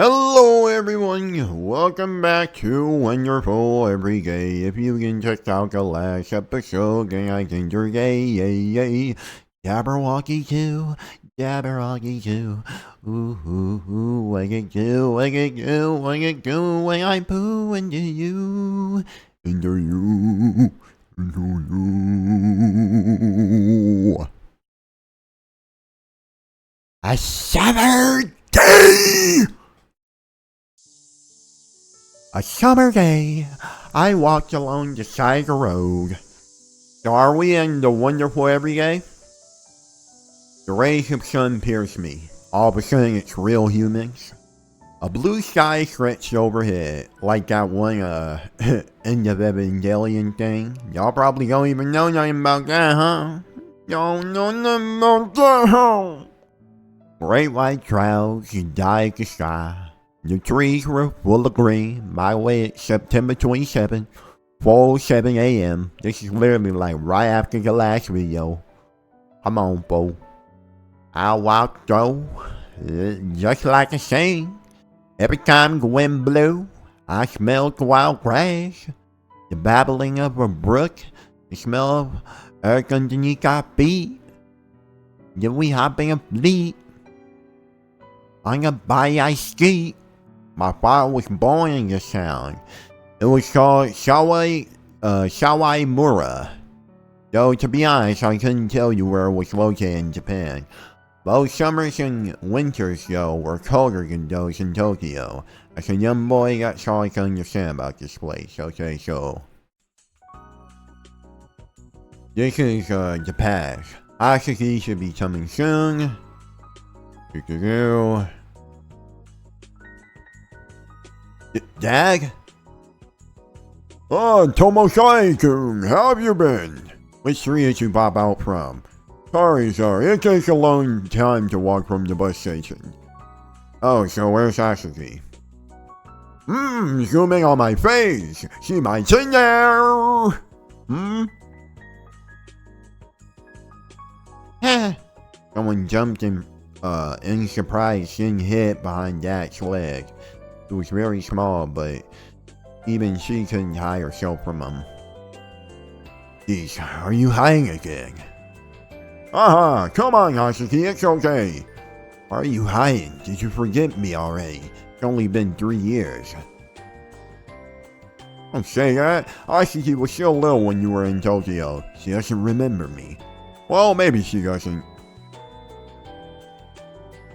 Hello everyone, welcome back to Wonderful Every Gay. If you can check out the last episode, then I think you're gay, yay, yay. Jabberwocky 2, Jabberwocky 2. Ooh, ooh, ooh, what it do, what it do, what it do when I poo into you, into you, into you. A summer day! A summer day, I walked along the side of the road. So are we in the wonderful everyday? The rays of sun pierce me. All of a sudden it's real humans. A blue sky stretched overhead, like that one End of Evangelion thing. Y'all probably don't even know nothing about that, huh? Y'all know nothing about that, huh? Great white clouds dyed the sky. The trees were full of green. By the way, it's September 27th, 4:07 a.m. This is literally like right after the last video. Come on, bro. I walked though, just like a saying. Every time the wind blew, I smelled the wild grass, the babbling of a brook, the smell of earth underneath our feet. Then we hop in a fleet on a by street. My father was born in this town. It was called Sawamura. Though, to be honest, I couldn't tell you where it was located in Japan. Both summers and winters, though, were colder than those in Tokyo. As a young boy, that's all I can understand about this place. Okay, so this is the past. Asaki should be coming soon. Dag? Oh, Tomoshai-kun, how have you been? Which street did you pop out from? Sorry, it takes a long time to walk from the bus station. Oh, so where's Asaki? Zooming on my face. See my chin there? Someone jumped in surprise, seeing hit behind Dak's leg. It was very small, but even she couldn't hide herself from him. Geez, are you hiding again? Come on, Asaki, it's okay. Why are you hiding? Did you forget me already? It's only been 3 years. Don't say that. Asaki was still little when you were in Tokyo. She doesn't remember me. Well, maybe she doesn't.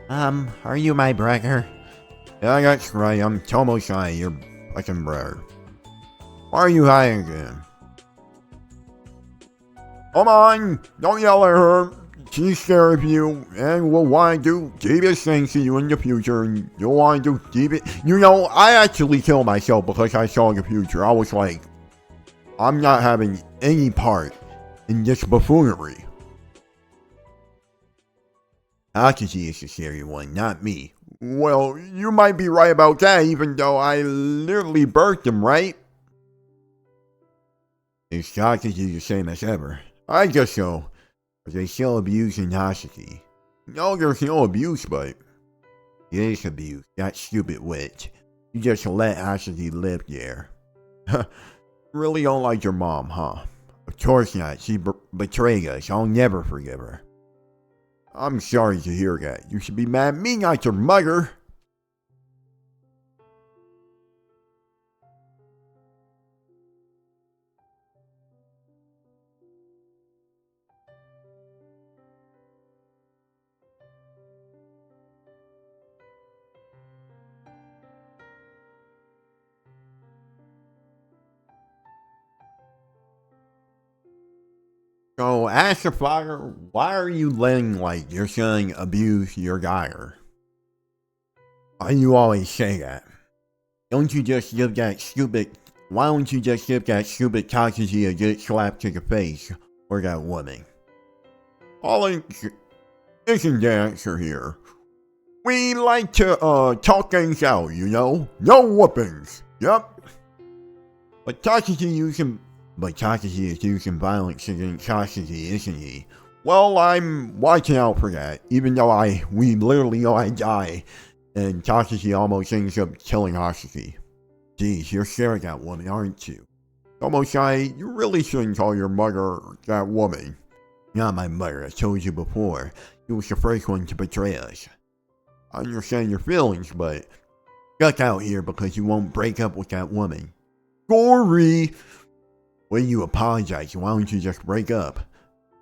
Are you my brother? Yeah, that's right, I'm Tomoshai, your fucking brother. Why are you hiding again? Come on, don't yell at her. She's scared of you, and will want to do devious things to you in the future, and you'll want to do devious... You know, I actually killed myself because I saw the future. I was like, I'm not having any part in this buffoonery. Akaji is the scary one, not me. Well, you might be right about that, even though I literally birthed him, right? Is Akaji the same as ever? I guess so. Are they still abusing Asaki? No, there's no abuse, but it is abuse. That stupid witch. You just let Asaki live there. Really don't like your mom, huh? Of course not. She betrayed us. I'll never forgive her. I'm sorry to hear that. You should be mad at me, not your mother. So, as a father, why are you letting, your son abuse your daughter? Why do you always say that? Don't you just give that stupid... Why don't you just give that stupid Takashi a good slap to the face for that woman? Ollie isn't the answer here. We like to, talk things out, you know? No whoopings. Yep. But Takashi is using violence against Sasuke, isn't he? Well, I'm watching out for that, even though we literally know I die and Takashi almost ends up killing Hasashi. Geez, you're scaring that woman, aren't you? Tomoshai, you really shouldn't call your mother that woman. Not my mother, I told you before. She was the first one to betray us. I understand your feelings, but duck out here because you won't break up with that woman. Gory! When you apologize, why don't you just break up?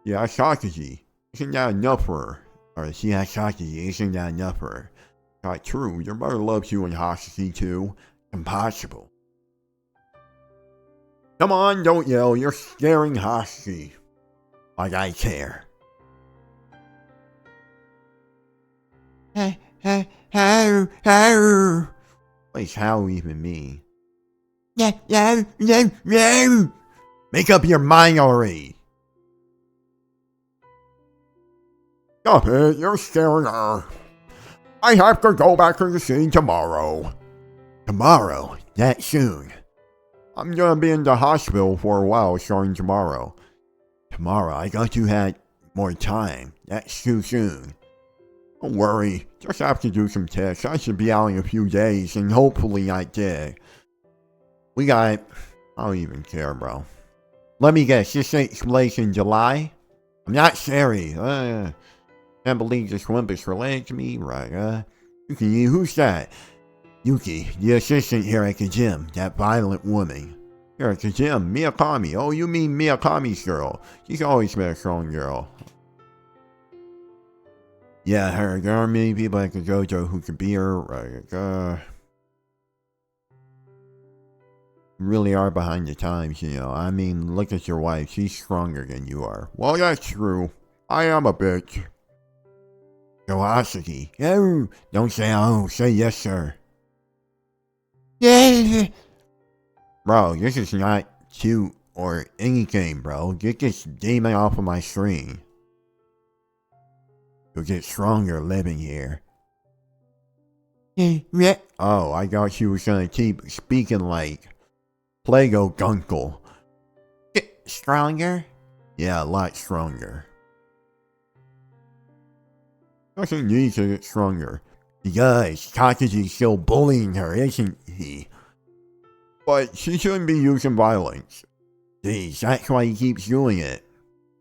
Yeah, Sakaji. Isn't that enough for her? Or she has Sakaji, isn't that enough for her? Not true, your mother loves you and Hasashi too. Impossible. Come on, don't yell, you're scaring Hasashi. Like I care. What's how even mean? Make up your mind already. Stop it, you're scaring her. I have to go back to the scene tomorrow. Tomorrow? That soon? I'm gonna be in the hospital for a while starting tomorrow. Tomorrow? I thought you had more time. That's too soon. Don't worry, just have to do some tests. I should be out in a few days and hopefully not dead. We got... I don't even care, bro. Let me guess, this takes place in July? I'm not serious. Can't believe this wimp is related to me, right? Yuki, who's that? Yuki, the assistant here at the gym, that violent woman. Here at the gym, Miyakami. Oh, you mean Miyakami's girl. She's always been a strong girl. Yeah, her. There are many people at the dojo who could be her, right? Really are behind the times, you know. I mean, look at your wife. She's stronger than you are. Well, that's true. I am a bitch. Hasashi. Oh, don't say oh, say yes, sir. Yeah. Bro, this is not cute or anything, bro. Get this demon off of my screen. You'll get stronger living here. Oh, I thought she was gonna keep speaking like Plago Gunkle. Stronger? Yeah, a lot stronger. Doesn't need to get stronger. Because Takaji's still bullying her, isn't he? But she shouldn't be using violence. Jeez, that's why he keeps doing it.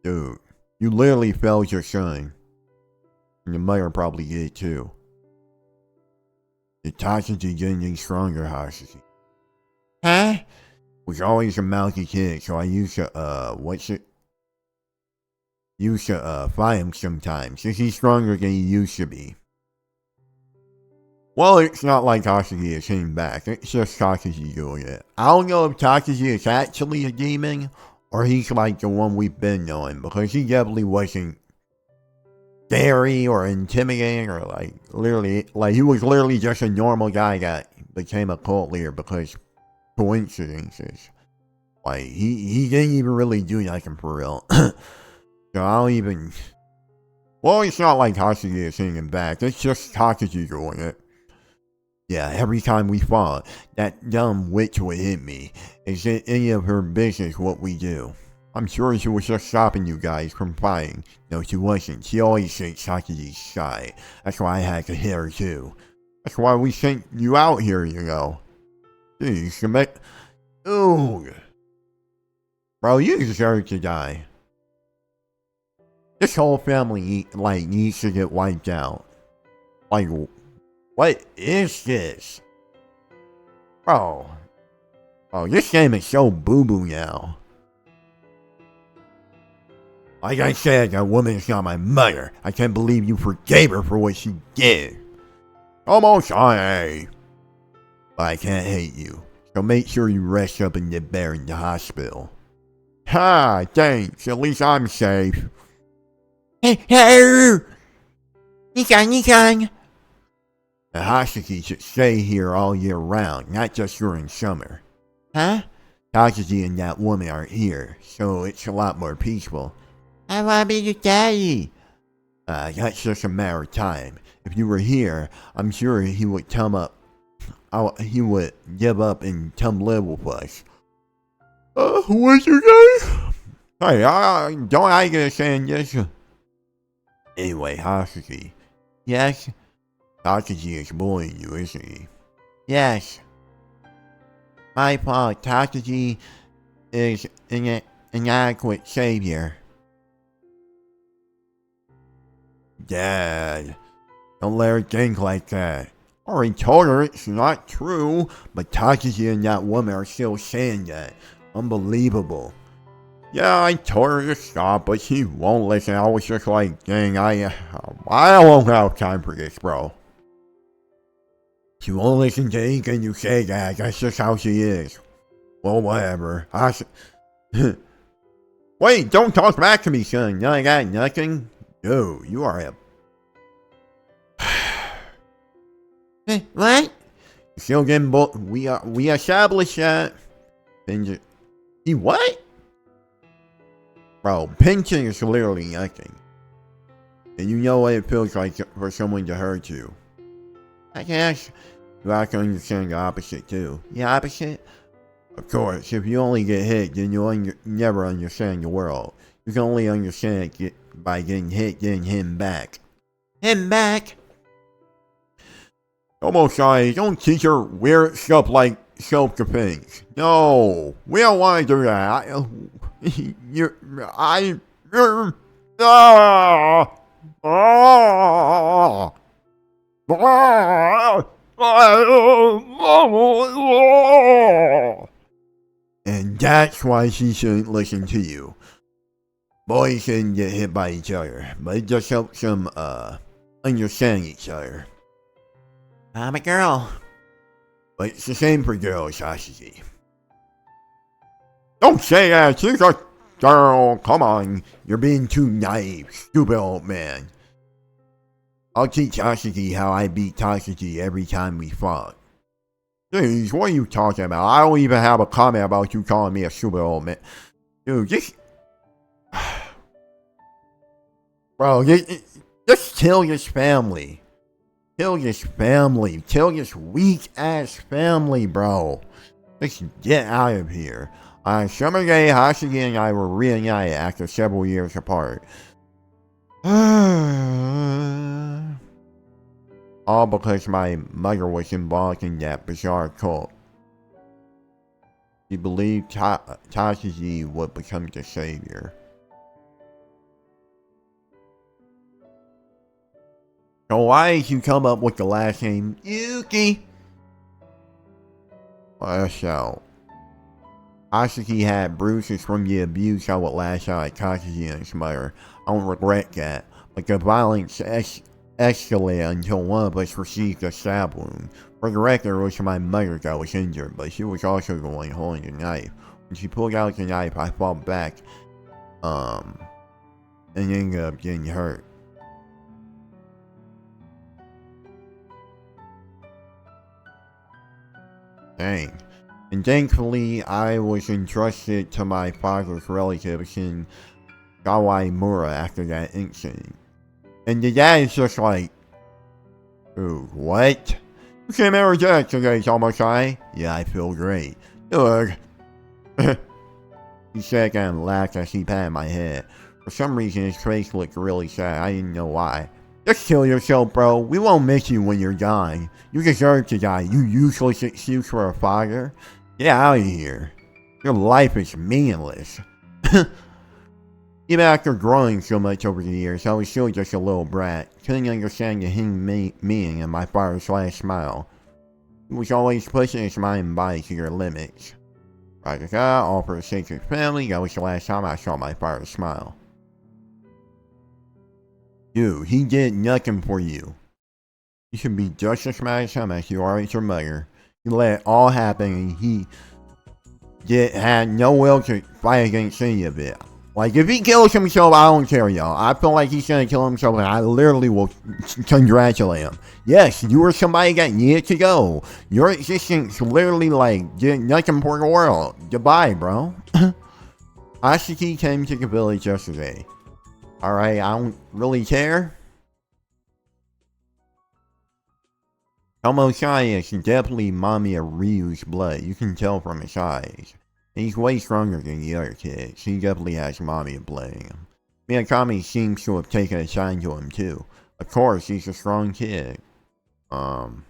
Dude, you literally failed your son. And your mother probably did too. Did Takaji get any stronger, Hasashi? Huh? Was always a mouthy kid, so I used to, Used to, fight him sometimes, since he's stronger than he used to be. Well, it's not like Takaji is hitting back, it's just Takaji doing it. I don't know if Takaji is actually a demon, or he's like the one we've been knowing, because he definitely wasn't scary or intimidating, or like, literally, like, he was literally just a normal guy that became a cult leader because coincidences. Like, he didn't even really do nothing for real. So I don't even... Well, it's not like Hasashi is hitting him back, it's just Takaji doing it. Yeah, every time we fought, that dumb witch would hit me. Is it any of her business what we do? I'm sure she was just stopping you guys from fighting. No, she wasn't. She always takes Takaji's side. That's why I had to hit her too. That's why we sent you out here, you know. Jeez, you make... Ooh. Bro, you deserve to die. This whole family, like, needs to get wiped out. Like, what is this? Bro. Oh, this game is so boo-boo now. Like I said, that woman is not my mother. I can't believe you forgave her for what she did. Almost I. But I can't hate you. So make sure you rest up and get better in the hospital. Ha, thanks. At least I'm safe. Nikan. The Hasashi should stay here all year round, not just during summer. Huh? Takaji and that woman aren't here, so it's a lot more peaceful. I wanna be your daddy. That's just a matter of time. If you were here, I'm sure he would he would give up and come live with us. What'd you say? Hey, don't I get a saying yes? Anyway, Hasashi. Yes? Takashi is bullying you, isn't he? Yes. My fault. Takashi is an inadequate savior. Dad, don't let her think like that. I already told her it's not true, but Takashi and that woman are still saying that. Unbelievable. Yeah, I told her to stop, but she won't listen. I was just like, dang, I won't have time for this, bro. She won't listen to anything you say, Dad. That's just how she is. Well, whatever. Wait, don't talk back to me, son. I got nothing. No, you are a... What? Still getting we established that. He what? Bro, pinching is literally nothing. And you know what it feels like for someone to hurt you. I guess you have to understand the opposite too. The opposite? Of course, if you only get hit, then you'll never understand the world. You can only understand it by getting hit, getting him back. Him back? Almost don't teach her weird stuff like self-defense. No, we don't want to do that. And that's why she shouldn't listen to you. Boys shouldn't get hit by each other, but it just helps them, understand each other. I'm a girl. But it's the same for girls, Sashiki. Don't say that, she's a girl. Come on, you're being too naive, stupid old man. I'll teach Sashiki how I beat Takashi every time we fought. Jeez, what are you talking about? I don't even have a comment about you calling me a stupid old man. Dude, just... Bro, just kill his family. Kill his family. Kill his weak-ass family, bro. Just get out of here. On summer day, Hashigi and I were reunited after several years apart. All because my mother was involved in that bizarre cult. She believed Takashi would become the savior. So why did you come up with the last name Yuki? Lash out. Asaki had bruises from the abuse I would lash out at Takashi and his mother. I don't regret that, but the violence escalated until one of us received a stab wound. For the record, it was my mother that was injured, but she was also the one holding the knife. When she pulled out the knife, I fought back, and ended up getting hurt. Dang. And thankfully, I was entrusted to my father's relatives in Kawaimura after that incident. And the dad is just like, ooh, what? You came over to today, Tomokai? Yeah, I feel great. Good. He said and laughed as he patted my head. For some reason, his face looked really sad. I didn't know why. Just kill yourself, bro. We won't miss you when you're dying. You deserve to die, you useless excuse for a father. Get out of here. Your life is meaningless. Even after growing so much over the years, I was still just a little brat. Couldn't understand the hidden meaning of my father's last smile. He was always pushing his mind and body to their limits. All for the sake of his family, that was the last time I saw my father smile. Dude, he did nothing for you. You should be just as mad as him as you are at your mother. He let it all happen and he had no will to fight against any of it. Like, if he kills himself, I don't care, y'all. I feel like he's gonna kill himself and I literally will congratulate him. Yes, you were somebody that needed to go. Your existence literally, like, did nothing for the world. Goodbye, bro. Asaki came to the village yesterday. Alright, I don't really care. Tomokai is definitely Mamiya Ryu's blood. You can tell from his eyes. He's way stronger than the other kids. He definitely has Mamiya blood in him. Miyakami seems to have taken a shine to him too. Of course, he's a strong kid. Um,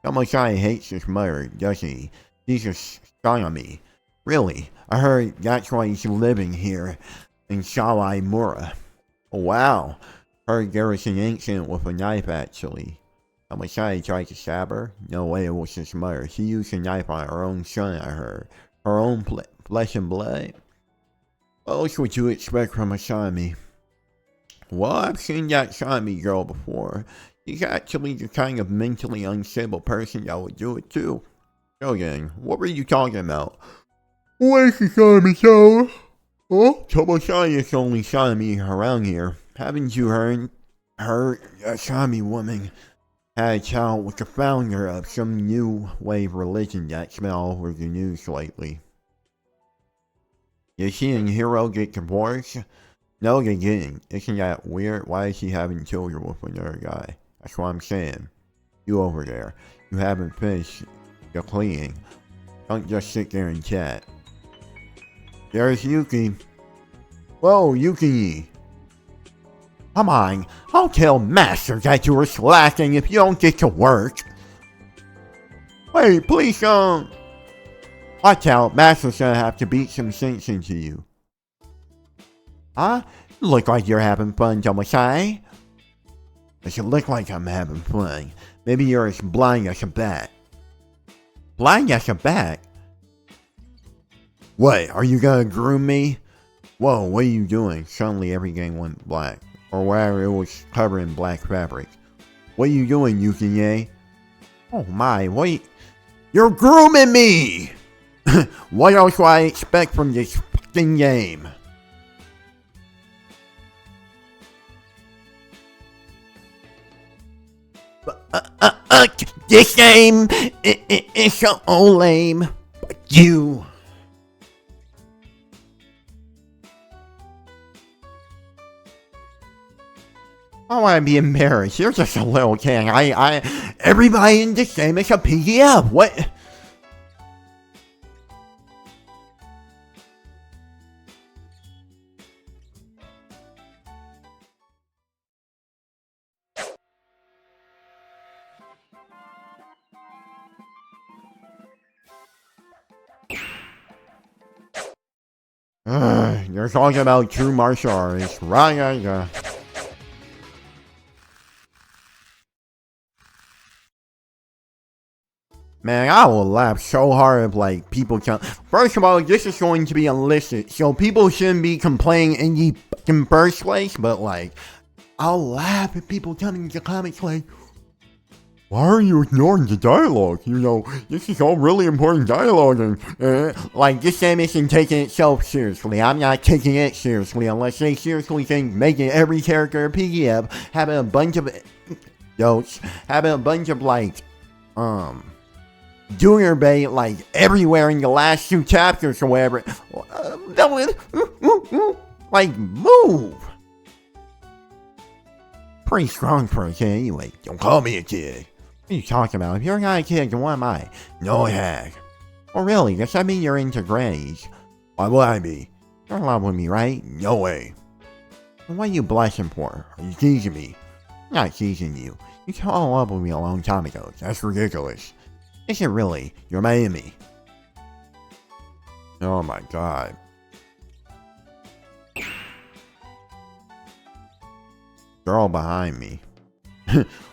Tomoshai hates his mother, doesn't he? He's a son of me. Really? I heard that's why he's living here in Sawai-Mura. Oh, wow. Heard there was an incident with a knife, actually. Tomoshai tried to stab her? No way, it was his mother. She used a knife on her own son, I heard. Her own flesh and blood? What else would you expect from a Sami? Well, I've seen that Sami girl before. She's actually the kind of mentally unstable person that would do it too. So then, what were you talking about? Where's the Sami show? Oh, Tomoshai is the only Sami around here. Haven't you heard? A Sami woman had a child with the founder of some new wave religion that's been all over the news lately. Did she and Hiro get divorced? No, they didn't. Isn't that weird? Why is she having children with another guy? That's what I'm saying. You over there. You haven't finished the cleaning. Don't just sit there and chat. There's Yuki. Whoa, Yuki. Come on, I'll tell Master that you were slacking if you don't get to work. Wait, please don't. Watch out, Master's gonna have to beat some sense into you. Huh? Look like you're having fun, Tomoshai. Does it look like I'm having fun? Maybe you're as blind as a bat. Blind as a bat? What, are you gonna groom me? Whoa, what are you doing? Suddenly everything went black. Or whatever, it was covered in black fabric. What are you doing, Yuki? Oh my, wait. You're grooming me! What else do I expect from this fucking game? This game is so lame. But you... I want to be embarrassed. You're just a little kid. Everybody in this game is a PDF. What? You're talking about true martial arts. Right, Man, I will laugh so hard if, like, people come. First of all, this is going to be illicit, so people shouldn't be complaining in the fucking first place, but, like, I'll laugh if people come into the comments like, why are you ignoring the dialogue? You know, this is all really important dialogue, and, like, this game isn't taking itself seriously. I'm not taking it seriously unless they seriously think making every character a PDF, having a bunch of jokes, having a bunch of, like, Junior Bay, like, everywhere in the last 2 chapters or whatever. Like, move! Pretty strong for a kid anyway. Don't call me a kid. What are you talking about? If you're not a kid, then what am I? No hag. Oh really? Does that mean you're into grannies? Why would I be? You're in love with me, right? No way. Then what are you blushing for? Are you teasing me? I'm not teasing you. You fell in love with me a long time ago. That's ridiculous. Is it really? You're my enemy. Oh my god. Girl behind me.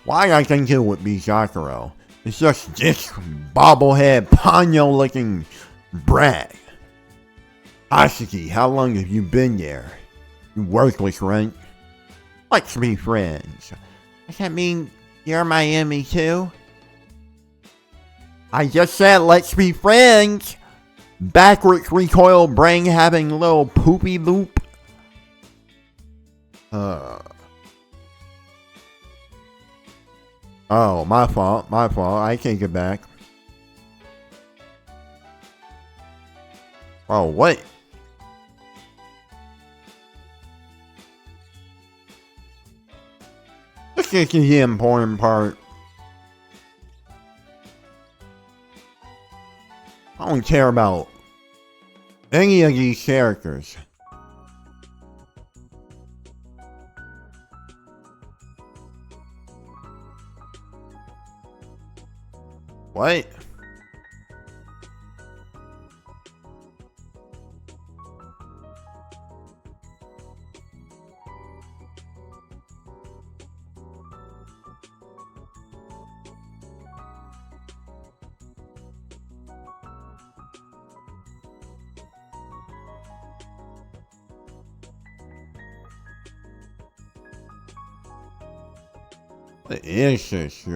Why I think it would be Sakura. It's just this bobblehead Ponyo looking brat. Asaki, how long have you been there? You worthless runt. Let's be friends. Does that mean you're my enemy too? I just said let's be friends. Backwards recoil brain having little poopy loop. Oh, my fault. I take it back. Oh, what? This is the important part. I don't care about any of these characters. What? What is this?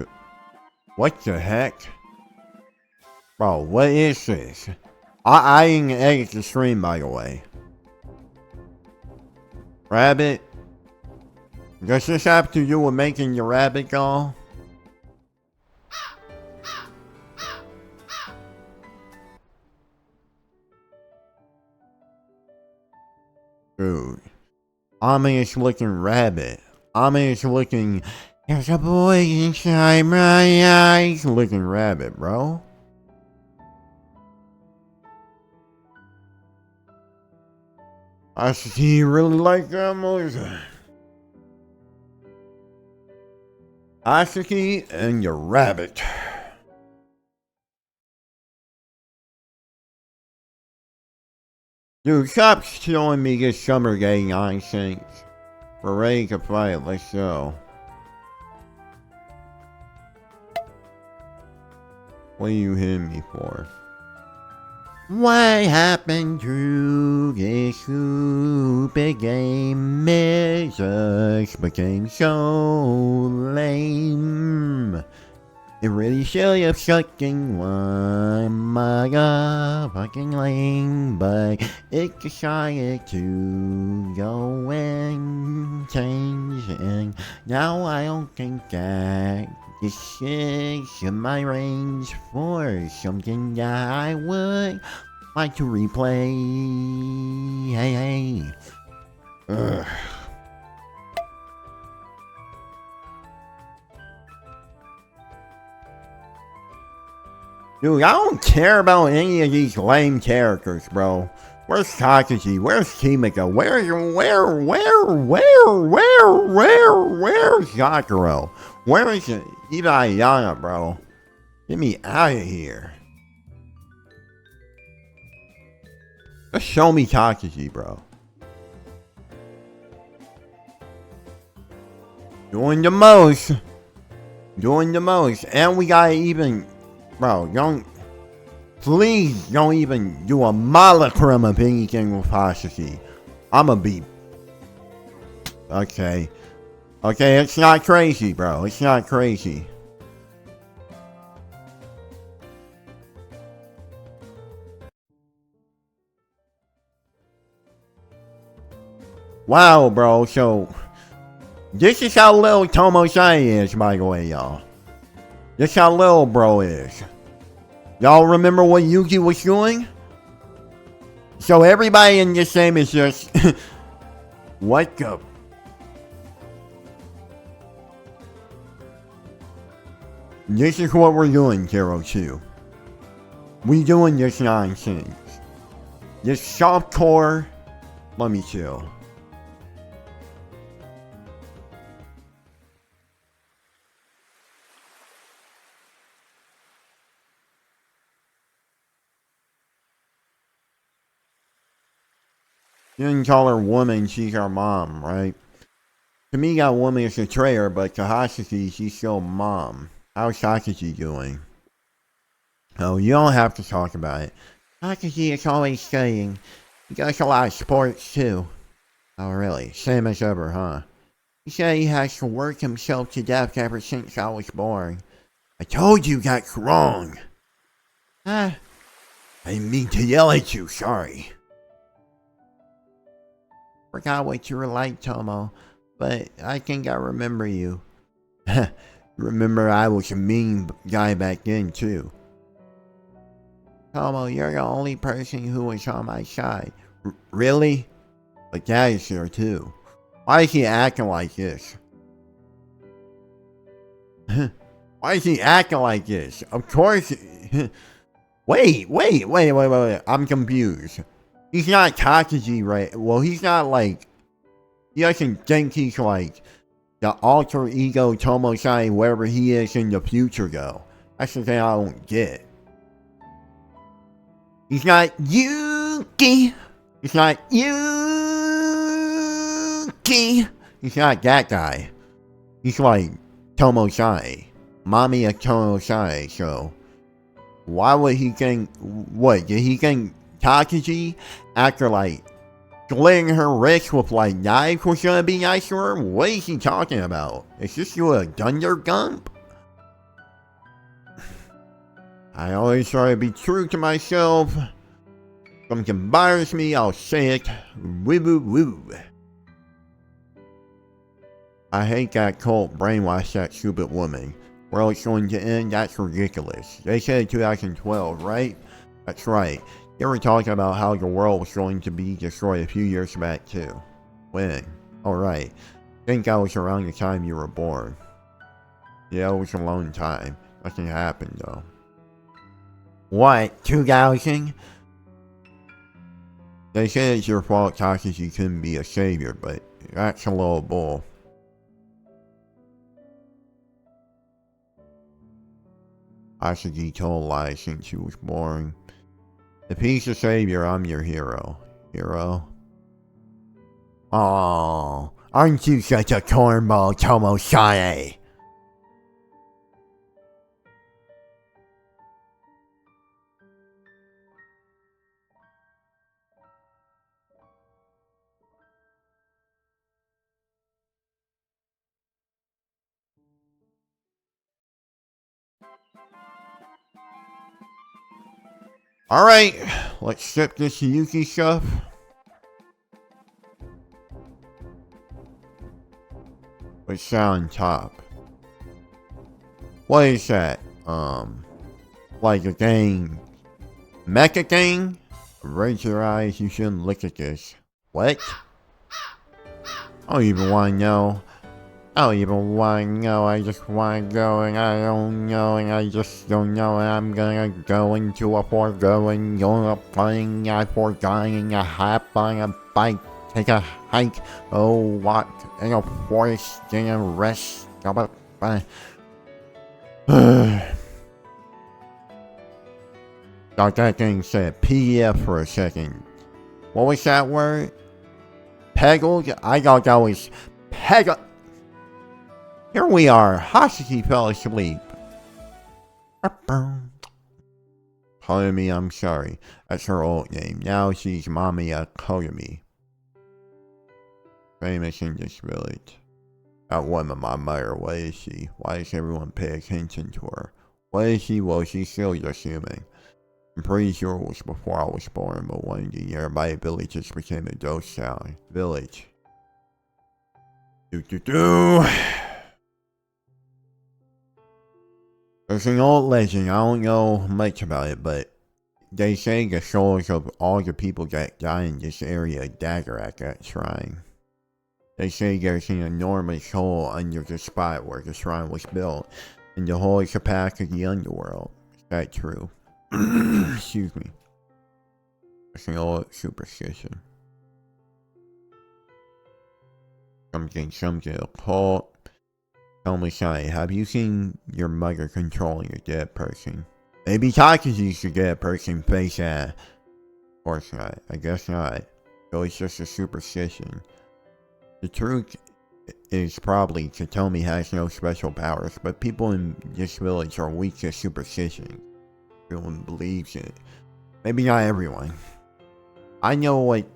What the heck? Bro, what is this? I didn't edit the stream, by the way. Rabbit? Does this have to do with making your rabbit doll? Dude. Ominous looking rabbit. Ominous looking... There's a boy inside my eyes looking rabbit, bro. I see you really like that music. Asaki and your rabbit. Dude, stop showing me this summer game nonsense. We're ready to fight, let's go. What are you hitting me for? What happened to this stupid game? It just became so lame. It really should have sucking one motherfucking lame, but it decided to go and change, and now I don't think that this is in my range for something that I would like to replay. Hey. Ugh. Dude, I don't care about any of these lame characters, bro. Where's Takashi? Where's Kimiko? Where's Sakura? Where is Ibayana, bro? Get me out of here. Just show me Takashi, bro. Doing the most. And we gotta even... Bro, please don't even do a molecule of anything with Takashi. I'ma be... Okay, it's not crazy, bro. It's not crazy. Wow, bro, so... This is how little Tomo-san is, by the way, y'all. This how little bro is. Y'all remember what Yuki was doing? So everybody in this game is just... What the... This is what we're doing, Kero 2. We doing this nonsense. This softcore... Let me chill. You didn't call her woman, she's our mom, right? To me, that woman is a traitor, but to Hasashi, she's still mom. How's Hasashi doing? Oh, you don't have to talk about it. Hasashi is always studying. He does a lot of sports, too. Oh, really? Same as ever, huh? He said he has to work himself to death ever since I was born. I told you that's wrong. I didn't mean to yell at you, sorry. Forgot what you were like, Tomo, but I think I remember you. Remember I was a mean guy back then, too. Tomo, you're the only person who was on my side. Really? But Dad is here, too. Why is he acting like this? Why is he acting like this? Of course... Wait. I'm confused. He's not Takashi, right? Well, he's not like... He doesn't think he's like... The alter ego Tomo-san, wherever he is in the future, though. That's the thing I don't get. He's not Yuki. He's not Yuki. He's not that guy. He's like Tomoshai. Mommy of Tomoshai, so why would he think, what, did he think Takashi, after like slitting her wrist with like knives, was gonna be nice to her? What is he talking about? Is this you a Thunder Gump? I always try to be true to myself. If something bothers me, I'll say it. Woo woo woo. I hate that cult brainwashed that stupid woman. World's going to end? That's ridiculous. They said 2012, right? That's right. They were talking about how the world was going to be destroyed a few years back too. When? Alright. I think that was around the time you were born. Yeah, it was a long time. Nothing happened though. What? 2000? They said it's your fault Takashi couldn't be a savior, but that's a little bull. Asagi told lies since she was born. If he's the savior, I'm your hero. Hero? Oh, aren't you such a cornball, Tomoshai? Alright, let's skip this Yuki stuff. What's that on top? What is that? Like a thing. Mecha thing? Raise your eyes, you shouldn't look at this. What? I don't even want to know. I don't even want to know, I just want to go and I don't know and I just don't know and I'm gonna go into a foregoing, going up playing, I foregoing, a hop on a bike, take a hike, walk in a forest, get a rest, Thought that thing said PDF for a second. What was that word? Peggled? I thought that was Peggled. Here we are. Hasaki fell asleep. Koyomi, I'm sorry. That's her old name. Now she's Mamiya Koyomi. Famous in this village. That woman, my mother, what is she? Why does everyone pay attention to her? What is she? Well, she's still just human. I'm pretty sure it was before I was born, but one of the nearby villages became a ghost town. Village. There's an old legend, I don't know much about it, but they say the souls of all the people that die in this area dagger at that shrine. They say there's an enormous hole under the spot where the shrine was built, and the hole is a path to the underworld. Is that true? Excuse me. It's an old superstition. Something occult. Tell me, Shai, have you seen your mother controlling a dead person? Maybe Takashi's the dead person face at. Of course not. I guess not. So it's just a superstition. The truth is probably Katomi has no special powers, but people in this village are weak to superstition. Everyone believes it. Maybe not everyone. I know what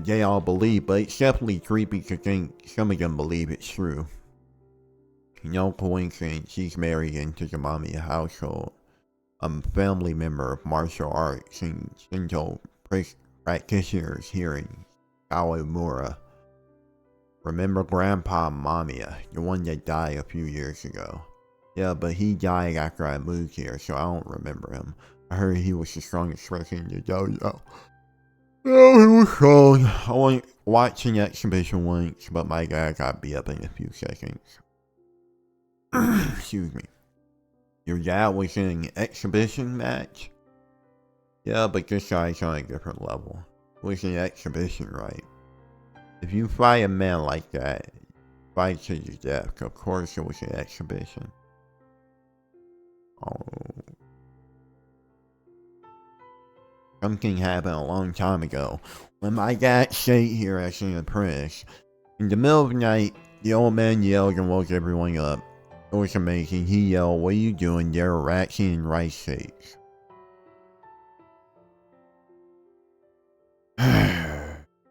they all believe, but it's definitely creepy to think some of them believe it's true. No coincidence, she's married into the Mamiya household. A family member of martial arts and Shinto practitioners here in Kawamura. Remember Grandpa Mamiya, the one that died a few years ago? Yeah, but he died after I moved here, so I don't remember him. I heard he was the strongest person in the dojo. Oh, he was strong. I went watching exhibition once, but my guy got beat up in a few seconds. Excuse me. Your dad was in an exhibition match? Yeah, but this guy's on a different level. It was an exhibition, right? If you fight a man like that, fight to your death. Of course it was an exhibition. Oh, Something happened a long time ago. When my dad stayed here as an apprentice, in the middle of the night, the old man yelled and woke everyone up. It was amazing. He yelled, "What are you doing? There are rats eating rice cakes." I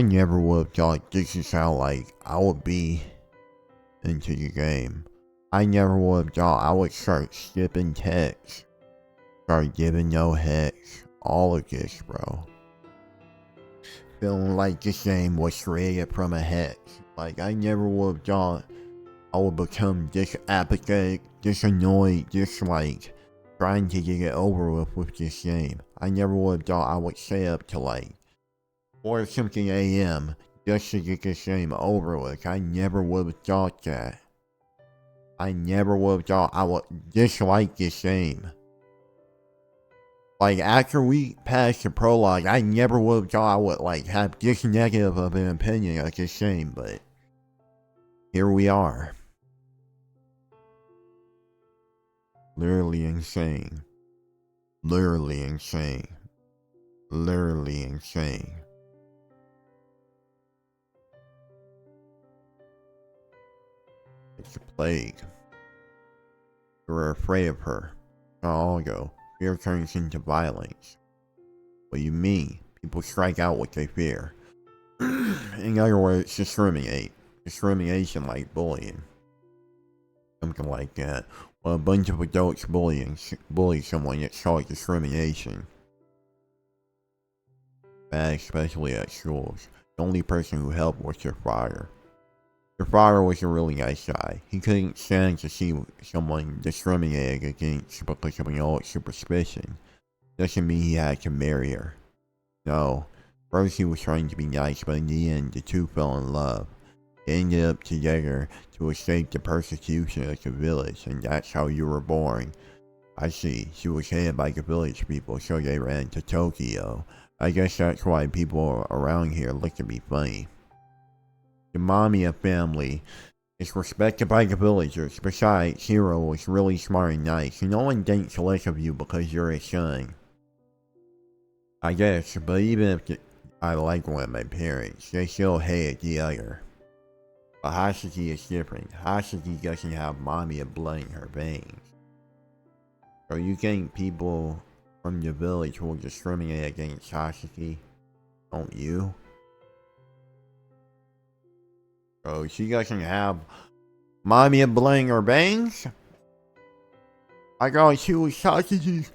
never would have thought this is how like I would be into the game. I never would have thought I would start skipping text, start giving no hex, all of this, bro. Feeling like this game was created from a hex. Like I never would have thought I would become this apathetic, this annoyed, this like trying to get it over with this game. I never would have thought I would stay up to like 4 something AM just to get this game over with. I never would have thought that. I never would have thought I would dislike this game. Like after we passed the prologue, I never would have thought I would like have this negative of an opinion of this game, but here we are. Literally insane. Literally insane. Literally insane. It's a plague. We're afraid of her. Not all ago. Fear turns into violence. What do you mean? People strike out what they fear. In other words, discriminate. Discrimination like bullying. Something like that. When a bunch of adults bully someone, it's called discrimination. Bad, especially at schools. The only person who helped was your father. Your father was a really nice guy. He couldn't stand to see someone discriminated against because of an old superstition. Doesn't mean he had to marry her. No. First he was trying to be nice, but in the end the two fell in love. They ended up together to escape the persecution of the village, and that's how you were born. I see. She was hated by the village people, so they ran to Tokyo. I guess that's why people around here look at me funny. The Mamiya family is respected by the villagers. Besides, Hiro was really smart and nice, and no one thinks less of you because you're his son. I guess, but even if I like one of my parents, they still hate the other. But Hasaki is different. Hasaki doesn't have Mamiya blood in her veins. So you think people from the village will discriminate against Hasaki? Don't you? So she doesn't have Mamiya blood in her veins? I thought she was Hasaki's.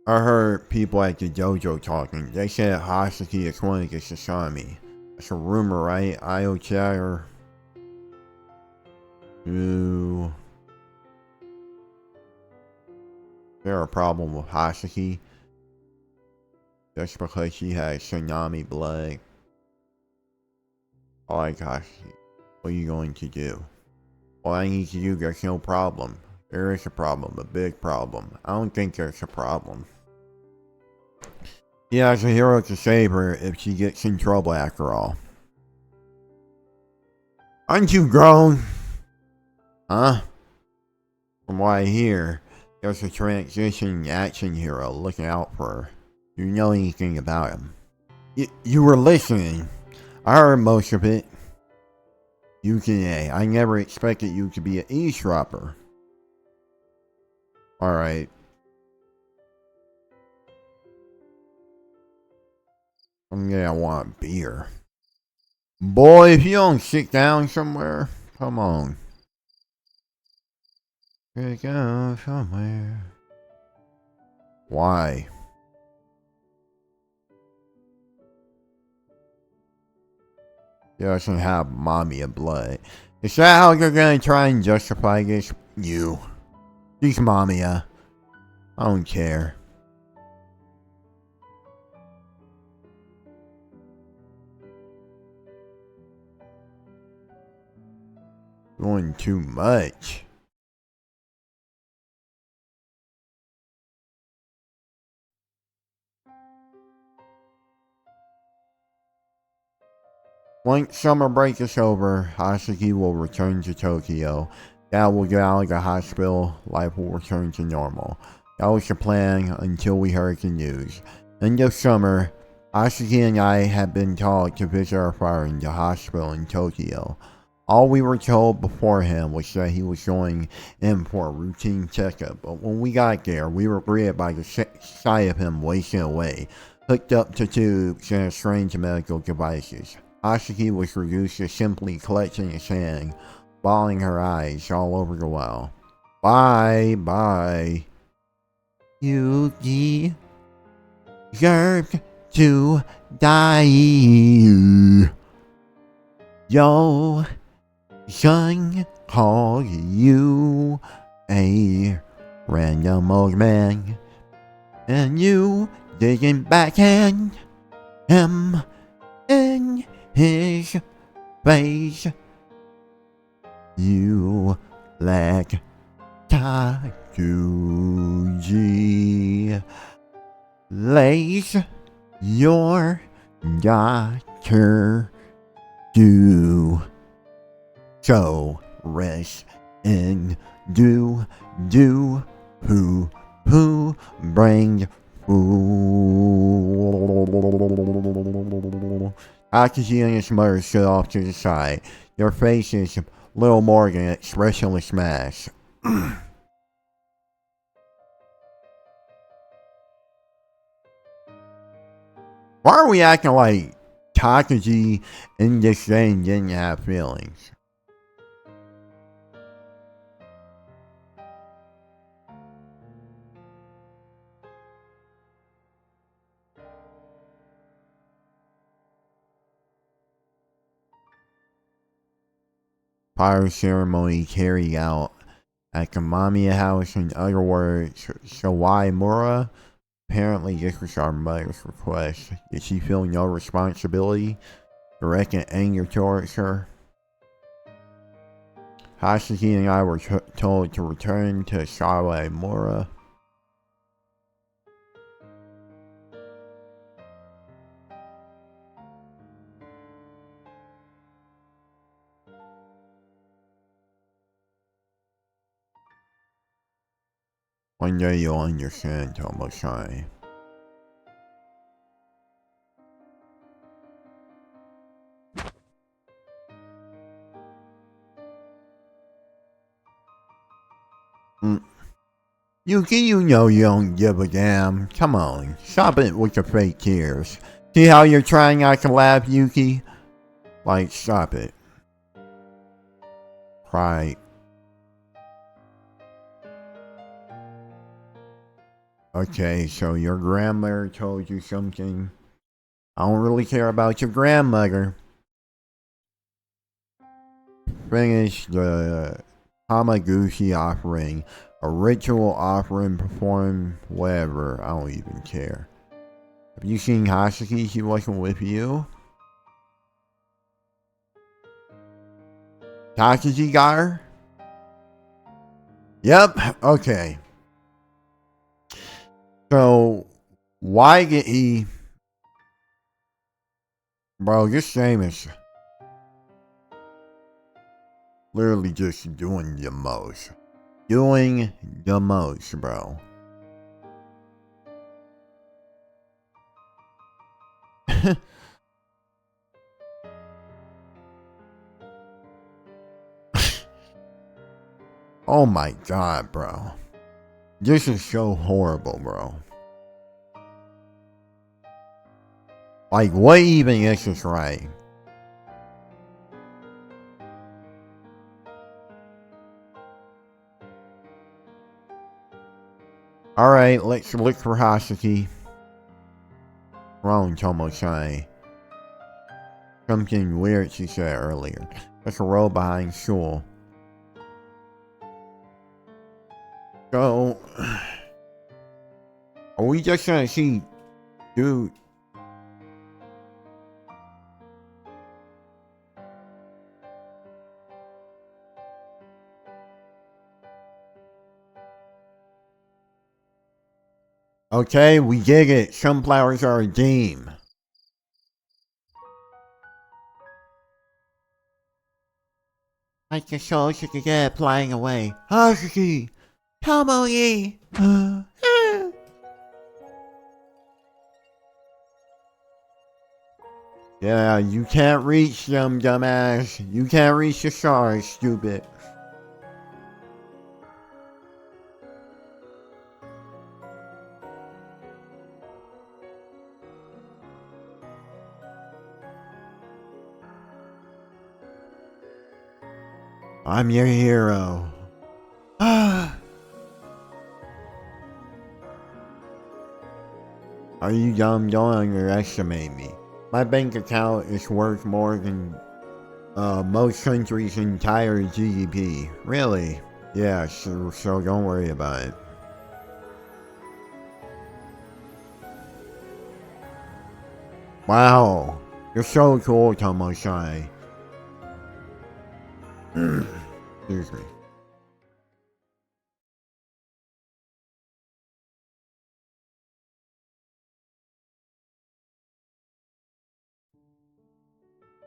I heard people at the dojo talking. They said Hasaki is one of the Sasami. That's a rumor, right? Io chatter. Ooh. Is there a problem with Hasaki? Just because she has Tsunami blood? I like Hasaki. What are you going to do? All I need to do, there's no problem. There is a problem, a big problem. I don't think there's a problem. He has a hero to save her if she gets in trouble after all. Aren't you grown? Huh? From what I hear, there's a transition action hero looking out for her. Do you know anything about him? You were listening. I heard most of it. Yukine, I never expected you to be an eavesdropper. Alright. Yeah, I want beer. Boy, if you don't sit down somewhere, come on. Sit down somewhere. Why? He doesn't have Mamiya blood. Is that how you're gonna try and justify this? You. She's Mamiya. I don't care. Doing too much. Once summer break is over, Haseki will return to Tokyo. Dad will get out of the hospital, life will return to normal. That was the plan until we heard the news. End of summer, Haseki and I had been told to visit our father in the hospital in Tokyo. All we were told beforehand was that he was going in for a routine checkup, but when we got there, we were greeted by the sight of him wasting away, hooked up to tubes and strange medical devices. Haseki was reduced to simply collecting his hand, bawling her eyes all over the well. Bye, bye. Yuki deserved to die. Yo, son called you a random old man, and you didn't backhand him in his face. You lack Takuji. Lace your daughter do. So rest and do who bring food. Akaji and his mother stood off to the side, their faces little more than expressionless masks. Why are we acting like Takaji in this thing didn't have feelings? Fire ceremony carried out at the Mamiya house. In other words, Sawai Mura. Apparently this was our mother's request. Did she feel no responsibility, directing anger towards her? Haseki and I were told to return to Sawai Mura. One day you'll understand, Tomo-san. Yuki, you know you don't give a damn. Come on, stop it with the fake tears. See how you're trying not to laugh, Yuki? Like, stop it. Cry. Okay, so your grandmother told you something. I don't really care about your grandmother. Finish the Hamaguchi offering. A ritual offering performed, whatever. I don't even care. Have you seen Haseki? She wasn't with you? Takaji got her? Yep, okay. So, why did he... Bro, this game is literally just doing the most. Doing the most, bro. Oh my god, bro. This is so horrible, bro. Like, what even is this right? Alright, let's look for Haseki. Wrong, Tomo-san. Something weird she said earlier. There's a row behind Shul. So, are we just gonna see dude? Okay, we get it. Sunflowers are a game. Like the soul should get flying away. Hasuki! Tomoe! Yeah, you can't reach them, dumbass. You can't reach the stars, stupid. I'm your hero. Are you dumb? Don't underestimate me. My bank account is worth more than most countries' entire GDP. Really? Yeah, so don't worry about it. Wow, you're so cool, Tomo-san. Excuse me.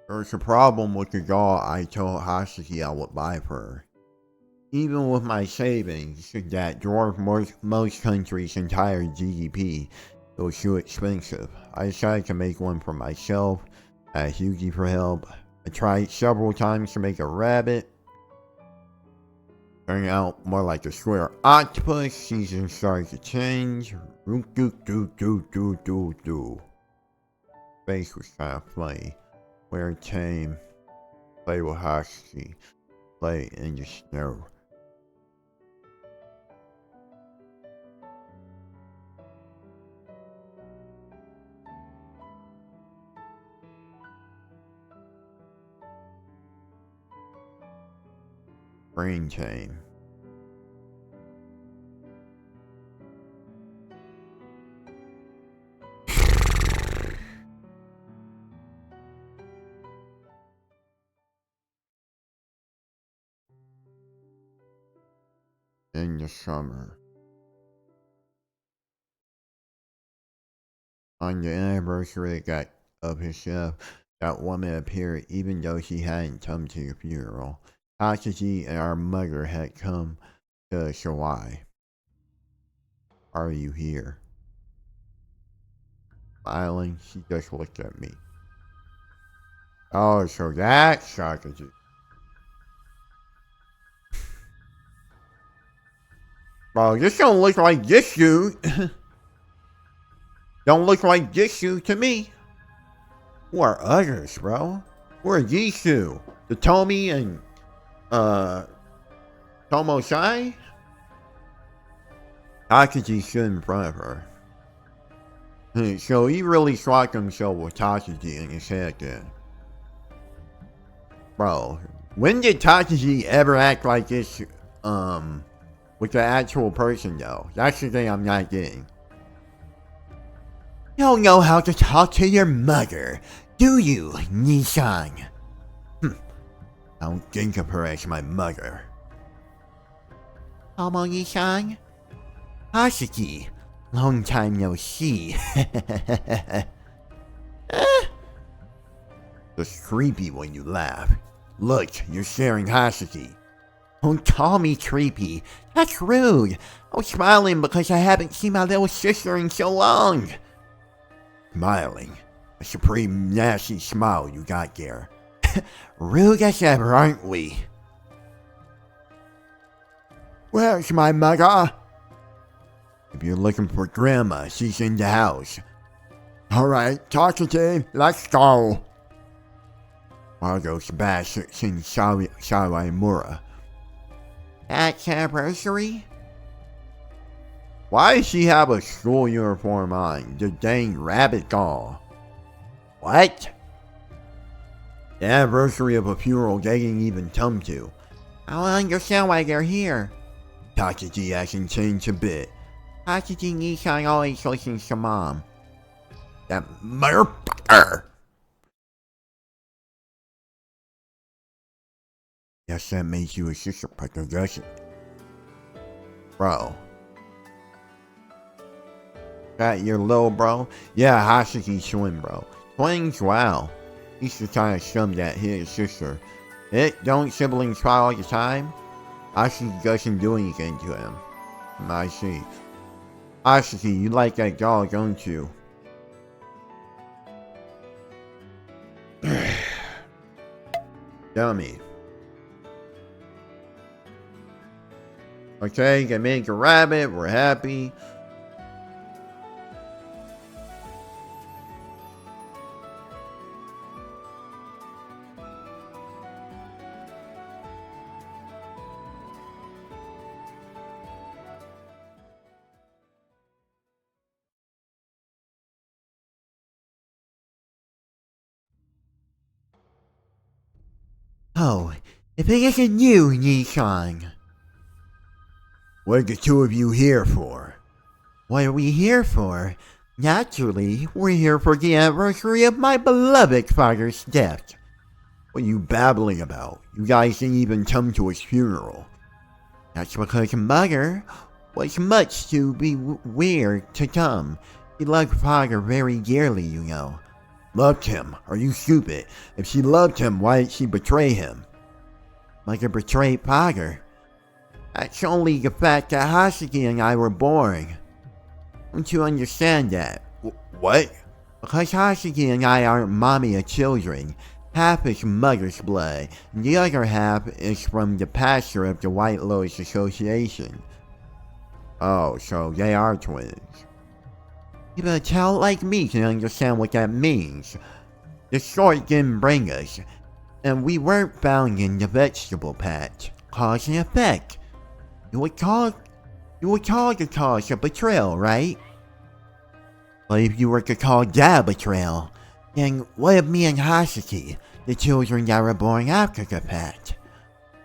There's a problem with the doll I told Hasuki I would buy for her. Even with my savings that dwarf most countries' entire GDP, it was too expensive. I decided to make one for myself, asked Yuki for help. I tried several times to make a rabbit. Turned out more like a square octopus. Season started to change. Face was kind of funny. Wear tame. Play with Hasuki. Play in the snow. Brain tame. In the summer. On the anniversary of his death, that woman appeared even though she hadn't come to the funeral. Hasuki and our mother had come to Shawai. Are you here? Smiling, she just looked at me. Oh, so that's Sakaji. Bro, this don't look like this dude. Don't look like this dude to me. Who are others, bro? Who are these two? The Tomi and, Tomo-sai? Takaji stood in front of her. So he really swapped himself with Takaji in his head then. Bro, when did Takaji ever act like this, with the actual person though? That's the thing I'm not getting. You don't know how to talk to your mother, do you, Nissan? I don't think of her as my mother. Tomo Nissan? Hasuki, long time no see. It's creepy when you laugh. Look, you're sharing Hasuki. Don't call me creepy. That's rude. I'm smiling because I haven't seen my little sister in so long. Smiling? A supreme nasty smile you got there. Rude as ever, aren't we? Where's my mother? If you're looking for Grandma, she's in the house. Alright, Takaji, let's go. Margot's bastards in Sawamura. That's anniversary? Why does she have a school uniform on? The dang rabbit doll. What? The anniversary of a funeral they didn't even come to. I don't understand why they're here. Takaji hasn't changed a bit. Takaji Nissan always listens to Mom. That motherfucker! Yes, that makes you a sister, but it doesn't. Bro. That your little bro? Yeah, Hasuki's twin, bro. Twins? Wow. He's the kind of scum that hit his sister. Don't siblings try all the time? Hashiki doesn't do anything to him. I see. Hashiki, you like that dog, don't you? Dummy. Okay, can make a rabbit, we're happy. Oh, if it isn't you, Nissan. What are the two of you here for? What are we here for? Naturally, we're here for the anniversary of my beloved father's death. What are you babbling about? You guys didn't even come to his funeral. That's because Mother was much too weird to come. She loved Father very dearly, you know. Loved him? Are you stupid? If she loved him, why did she betray him? Mother betrayed Father. That's only the fact that Hashiki and I were born. Don't you understand that? What? Because Hashiki and I aren't mommy of children. Half is Mother's blood, and the other half is from the pasture of the White Lotus Association. Oh, so they are twins. Even a child like me can understand what that means. The short didn't bring us, and we weren't found in the vegetable patch. Cause and effect. You would call the cause a betrayal, right? But if you were to call that a betrayal, then what of me and Hashiki, the children that were born after the patch?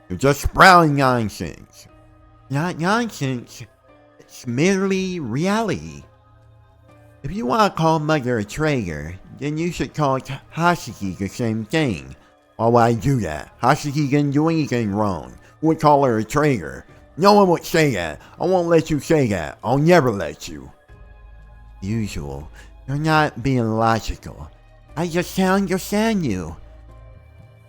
You're just sprouting nonsense. Not nonsense, it's merely reality. If you want to call Mother a traitor, then you should call Hashiki the same thing. Why would I do that? Hashiki didn't do anything wrong. Who would call her a traitor? No one would say that. I won't let you say that. I'll never let you. Usual. You're not being logical. I just can't understand you.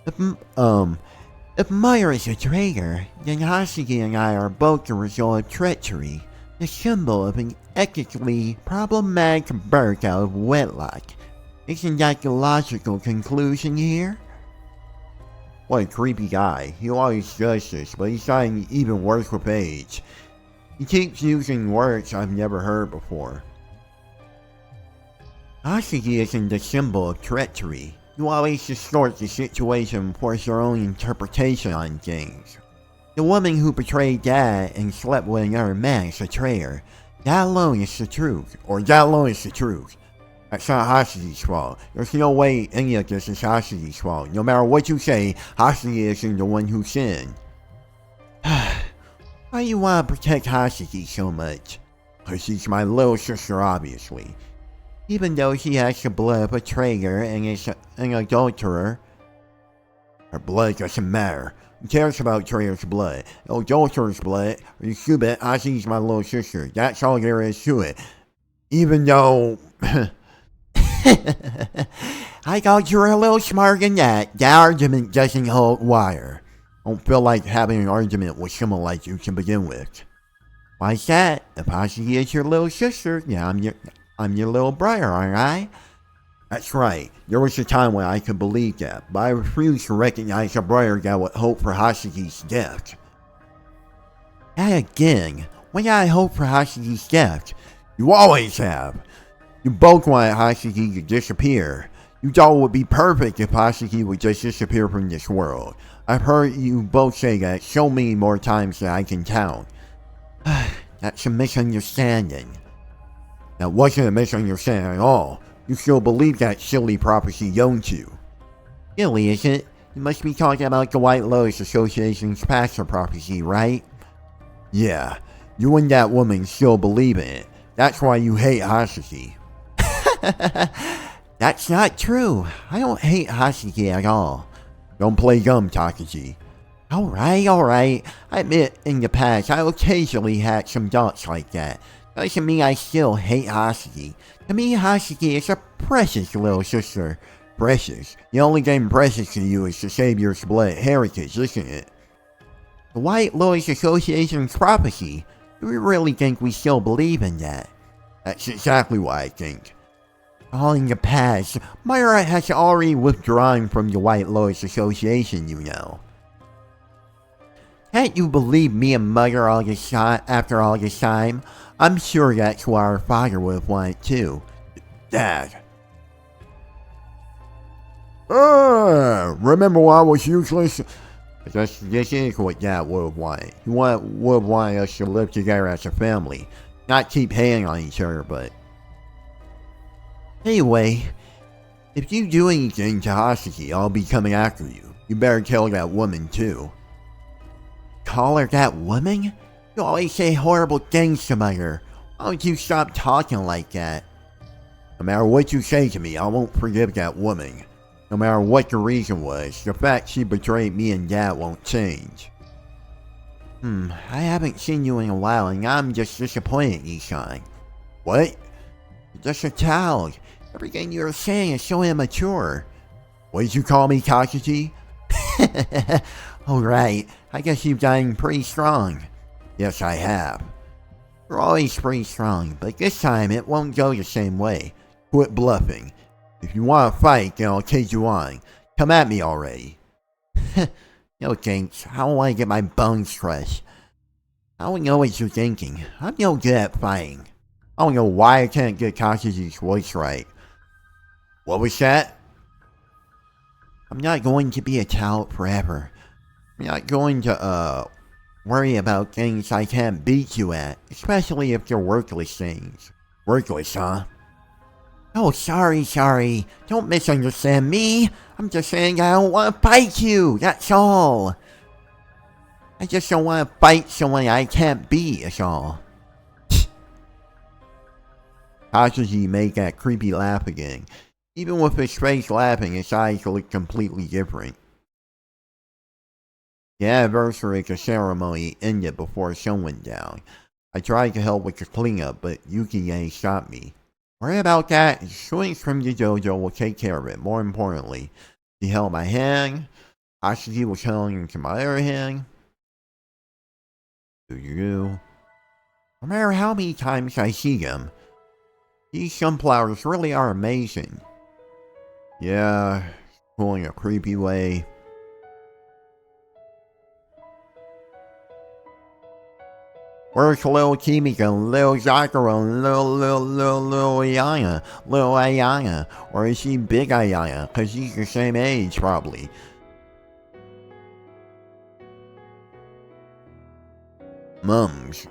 If Mother is a traitor, then Hashiki and I are both the result of treachery. The symbol of an ethically problematic birth out of wedlock. Isn't that the logical conclusion here? What a creepy guy. He always does this, but he's gotten even worse with age. He keeps using words I've never heard before. Hashiki isn't the symbol of treachery. You always distort the situation and force your own interpretation on things. The woman who betrayed Dad and slept with another man is a traitor. That alone is the truth. Or that alone is the truth. That's not Hashiki's fault. There's no way any of this is Hashiki's fault. No matter what you say, Hashiki isn't the one who sinned. Why do you want to protect Hashiki so much? Because she's my little sister, obviously. Even though she has the blood of a traitor and is an adulterer, her blood doesn't matter. Who cares about traitor's blood? Adulterer's blood? Are you stupid? Hashiki's my little sister. That's all there is to it. Even though... I thought you were a little smarter than that. That argument doesn't hold water. Don't feel like having an argument with someone like you to begin with. Why's that? If Hashiki is your little sister, yeah, I'm your little brother, aren't I? That's right. There was a time when I could believe that, but I refused to recognize a brother that would hope for Hashiki's death. And again, when did I hope for Hashiki's death? You always have. You both wanted Hashiki to disappear. You thought it would be perfect if Hashiki would just disappear from this world. I've heard you both say that so many more times than I can count. That's a misunderstanding. That wasn't a misunderstanding at all. You still believe that silly prophecy, don't you? Silly, isn't it? You must be talking about the White Lotus Association's pastor prophecy, right? Yeah, you and that woman still believe in it. That's why you hate Hashiki. That's not true. I don't hate Hashiki at all. Don't play dumb, Takashi. Alright. I admit in the past I occasionally had some thoughts like that. Doesn't mean I still hate Hashiki. To me, Hashiki is a precious little sister. Precious. The only thing precious to you is to save your split heritage, isn't it? The White Lotus Association's prophecy. Do we really think we still believe in that? That's exactly what I think. All in the past, Myra has already withdrawn from the White Lotus Association, you know. Can't you believe me and Mother all this time, after all this time? I'm sure that's what our father would have wanted too. Dad. Remember when I was useless? This is what Dad would have wanted. He would have wanted us to live together as a family. Not keep hating on each other, but... Anyway, if you do anything to Hasaki, I'll be coming after you. You better tell that woman too. Call her that woman? You always say horrible things to her. Why don't you stop talking like that? No matter what you say to me, I won't forgive that woman. No matter what the reason was, the fact she betrayed me and Dad won't change. I haven't seen you in a while and I'm just disappointed, Ishan. What? You're just a child. Everything you're saying is so immature. What did you call me, Takashi? Alright, I guess you've gotten pretty strong. Yes, I have. You're always pretty strong, but this time it won't go the same way. Quit bluffing. If you want to fight, then I'll take you on. Come at me already. No thanks, I don't want to get my bones crushed. I don't know what you're thinking. I'm no good at fighting. I don't know why I can't get Takashi's voice right. What was that? I'm not going to be a child forever. I'm not going to, worry about things I can't beat you at, especially if they're worthless things. Worthless, huh? Oh, sorry. Don't misunderstand me. I'm just saying I don't want to fight you, that's all. I just don't want to fight someone I can't beat, that's all. Takashi made that creepy laugh again. Even with his face laughing, his eyes looked completely different. The anniversary of the ceremony ended before the sun went down. I tried to help with the cleanup, but Yuki stopped me. Worry about that, the students from the dojo will take care of it. More importantly, he held my hand. Asaki was holding into my other hand. No matter how many times I see them, these sunflowers really are amazing. Yeah, pulling a creepy way. Where's little Kimiko, little Sakura, little Ayana? Or is she big Ayana? Cause she's the same age, probably. Mums.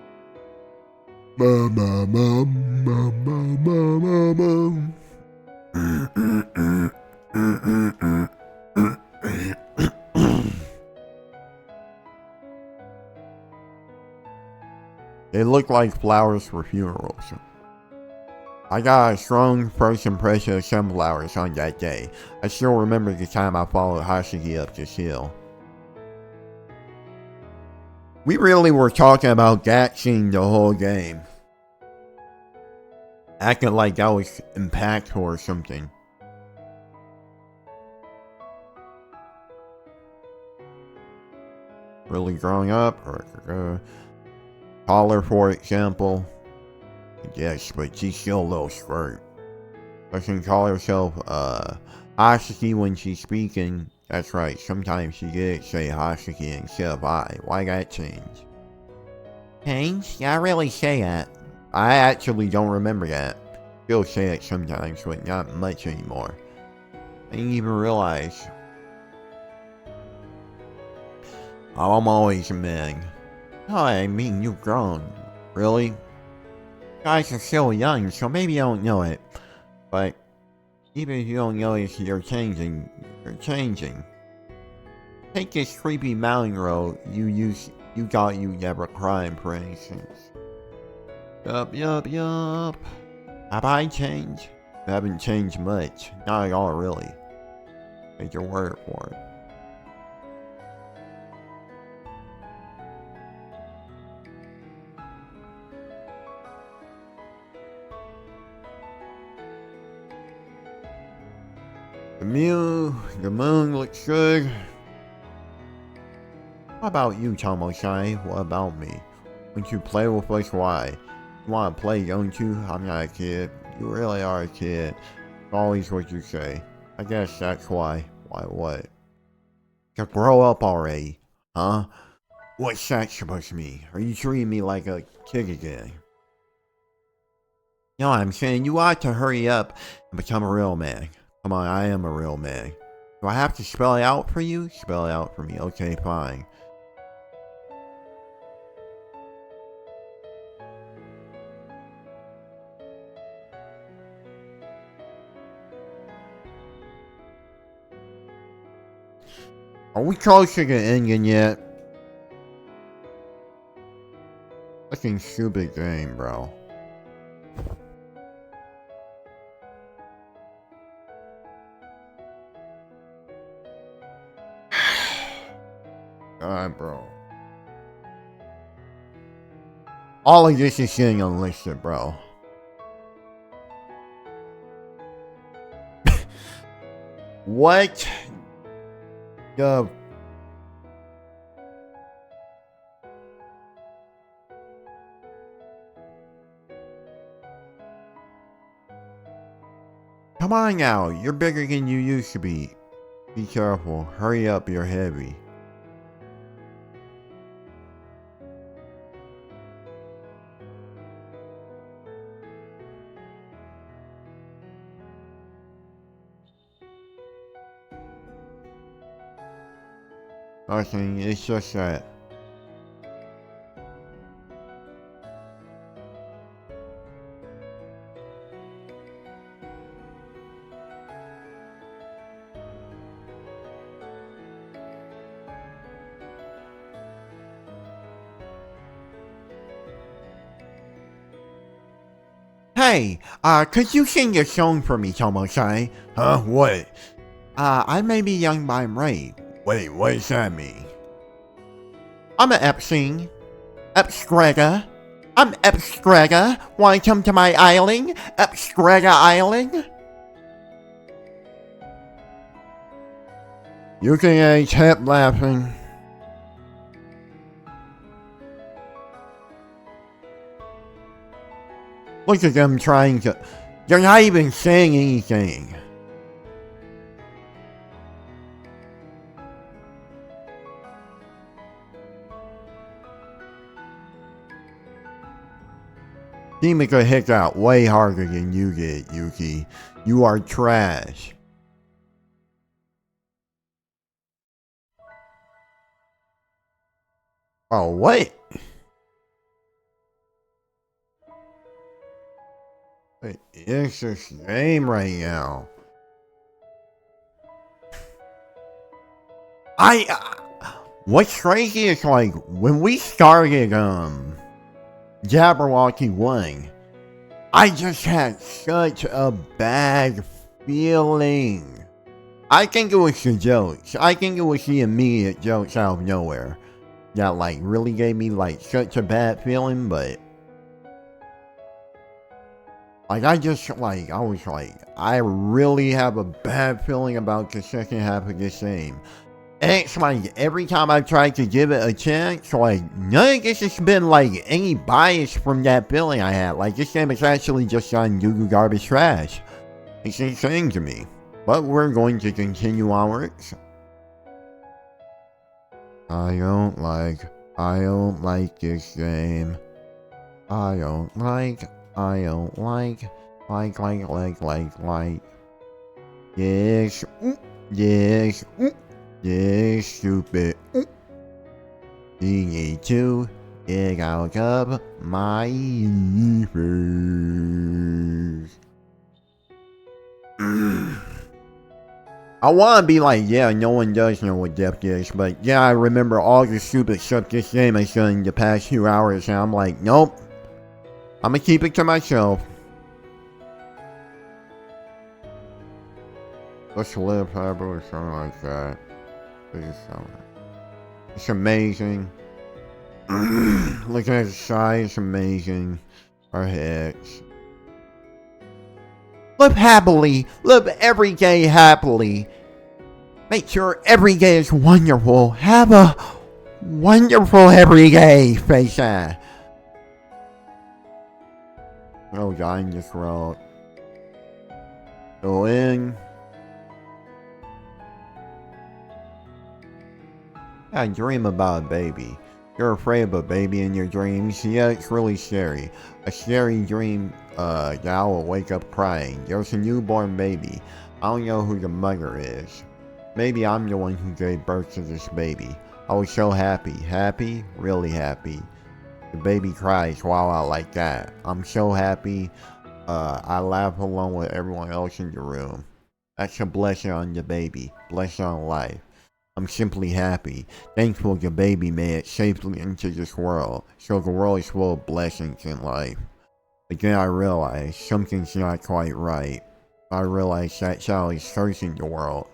They look like flowers for funerals. I got a strong first impression of sunflowers on that day. I still remember the time I followed Hasaki up this hill. We really were talking about that scene the whole game. Acting like that was impactful or something. Really growing up, or taller, for example. Yes, but she's still a little short. Doesn't call herself Hasaki when she's speaking. That's right, sometimes she did say Hasaki instead of I. Why that change? Change? Yeah, I really say that. I actually don't remember that. Still say it sometimes, but not much anymore. I didn't even realize. Oh, I'm always a man. Oh, I mean, you've grown. Really? You guys are still young, so maybe you don't know it. But even if you don't notice you're changing, you're changing. Take this creepy mountain road you thought you'd never climb, for instance. Yup. Have I changed? I haven't changed much. Not at all, really. Take your word for it. The moon looks good. What about you, Tomo-san? What about me? Wouldn't you play with us? Why? You want to play, don't you? I'm not a kid. You really are a kid. It's always what you say. I guess that's why. Why what? To grow up already, huh? What's that supposed to mean? Are you treating me like a kid again? No, I'm saying you ought to hurry up and become a real man. Come on, I am a real man. Do I have to spell it out for you? Spell it out for me. Okay, fine. Are we close to the ending yet? Fucking stupid game, bro. God, bro. All of this is getting unlisted, bro. What? The... Come on now, you're bigger than you used to be. Be careful. Hurry up, you're heavy. Nothing, it's just that. Hey, could you sing a song for me, Tomo-san? Huh? What? I may be young, but I'm right. Wait, what does that mean? I'm an Epstein. Epstrega. I'm Epstrega. Wanna come to my island? Epstrega Island? You can kept laughing. Look at them trying to... They're not even saying anything. Himika hit out way harder than you did, Yuki. You are trash. Oh, wait. Wait, it's this game right now. What's crazy is like, when we started, Jabberwocky 1, I just had such a bad feeling. I think it was the jokes. I think it was the immediate jokes out of nowhere that like really gave me like such a bad feeling, but like I was like, I really have a bad feeling about the second half of this game. And it's like, every time I tried to give it a chance, like, none of this has been, like, any bias from that feeling I had. Like, this game is actually just on Google Garbage Trash. It's insane to me. But we're going to continue onwards. I don't like this game. I don't like. Yes, yes, yes, stupid. You need to get out of my universe. I want to be like, yeah, no one does know what depth is, but yeah, I remember all the stupid stuff this game has done the past 2 hours, and I'm like, nope. I'm gonna keep it to myself. Let's live forever or something like that. It's amazing. Look at the size, amazing. Our heads. Live happily. Live every day happily. Make sure every day is wonderful. Have a wonderful every day, Faisa. Oh God, I just wrote. Go in. I dream about a baby. You're afraid of a baby in your dreams. Yeah, it's really scary. A scary dream that I will wake up crying. There's a newborn baby. I don't know who the mother is. Maybe I'm the one who gave birth to this baby. I was so happy. Happy? Really happy. The baby cries while I like that. I'm so happy. I laugh along with everyone else in the room. That's a blessing on the baby. Blessing on life. I'm simply happy, thankful the baby made it safely into this world, so the world is full of blessings in life. Again, I realize something's not quite right. I realize that child is cursing the world.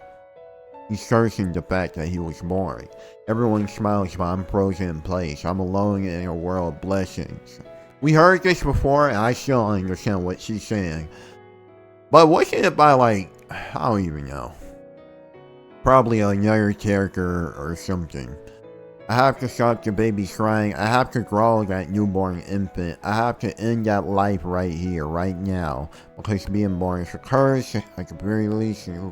He's cursing the fact that he was born. Everyone smiles, but I'm frozen in place. I'm alone in a world of blessings. We heard this before, and I still don't understand what she's saying. But wasn't it by, like, I don't even know. Probably another character or something. I have to stop the baby crying. I have to grow that newborn infant. I have to end that life right here, right now. Because being born is a curse. At the very least, no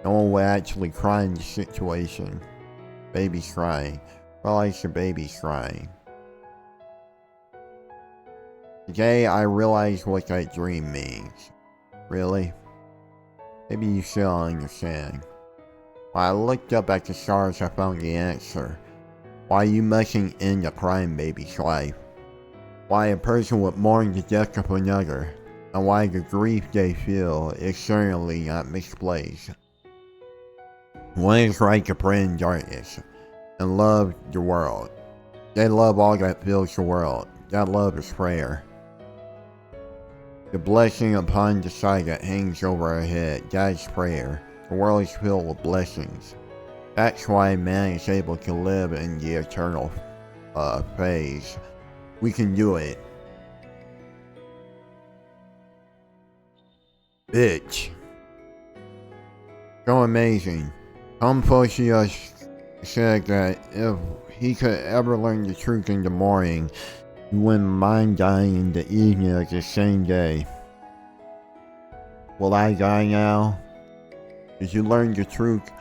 one will actually cry in the situation. Baby's crying. Realize the baby's crying. Today I realize what that dream means. Really? Maybe you still don't understand. When I looked up at the stars, I found the answer. Why you mustn't end a crying baby's life. Why a person would mourn the death of another. And why the grief they feel is certainly not misplaced. One is right to pray in darkness and love the world. They love all that fills the world. That love is prayer. The blessing upon the sight that hangs over our head, that is prayer. The world is filled with blessings. That's why man is able to live in the eternal phase. We can do it. Bitch. So amazing. Confucius said that if he could ever learn the truth in the morning, he wouldn't mind dying in the evening of the same day. Will I die now? Did you learn the truth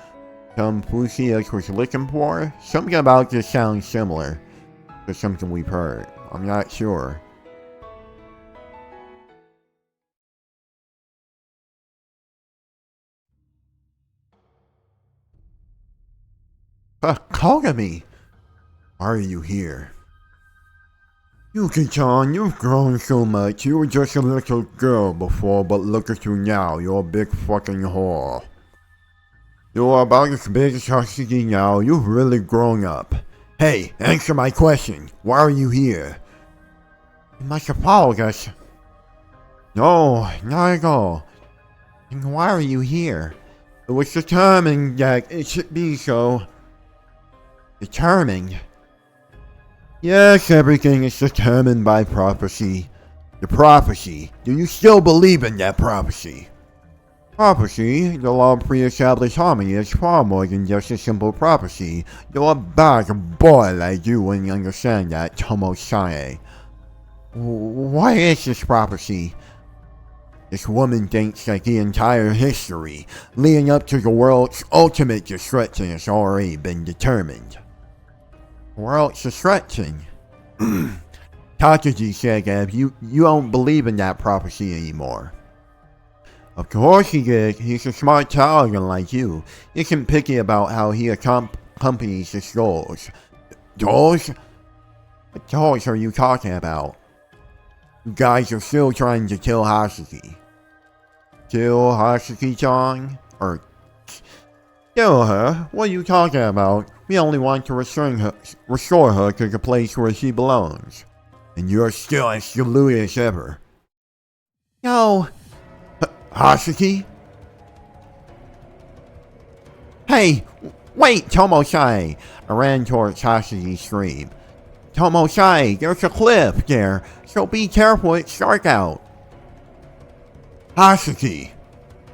Confucius was looking for? Something about this sounds similar to something we've heard. I'm not sure. Kogami! Why are you here? Yuki-chan, you've grown so much. You were just a little girl before, but look at you now. You're a big fucking whore. You're about as big as Hatsuki now. You've really grown up. Hey, answer my question. Why are you here? You must apologize. No, not at all. And why are you here? It was determined that it should be so. Determined? Yes, everything is determined by prophecy. The prophecy. Do you still believe in that prophecy? Prophecy, the law of pre-established harmony, is far more than just a simple prophecy. You're a bad boy like you wouldn't understand that, Tomo-sae. What is this prophecy? This woman thinks that the entire history leading up to the world's ultimate destruction has already been determined. World's destruction? Takaji said that you don't believe in that prophecy anymore. Of course he did. He's a smart child like you. He isn't picky about how he accompanies his goals. Goals? What goals are you talking about? You guys are still trying to kill Hatsuki. Kill Hatsuki-chan? Or kill her? What are you talking about? We only want to restore her to the place where she belongs. And you're still as deluded as ever. No. Hatsuki? Hey, Wait, Tomoshai! I ran towards Hashi's scream. Tomoshai, there's a cliff there, so be careful, it's dark out. Hashi!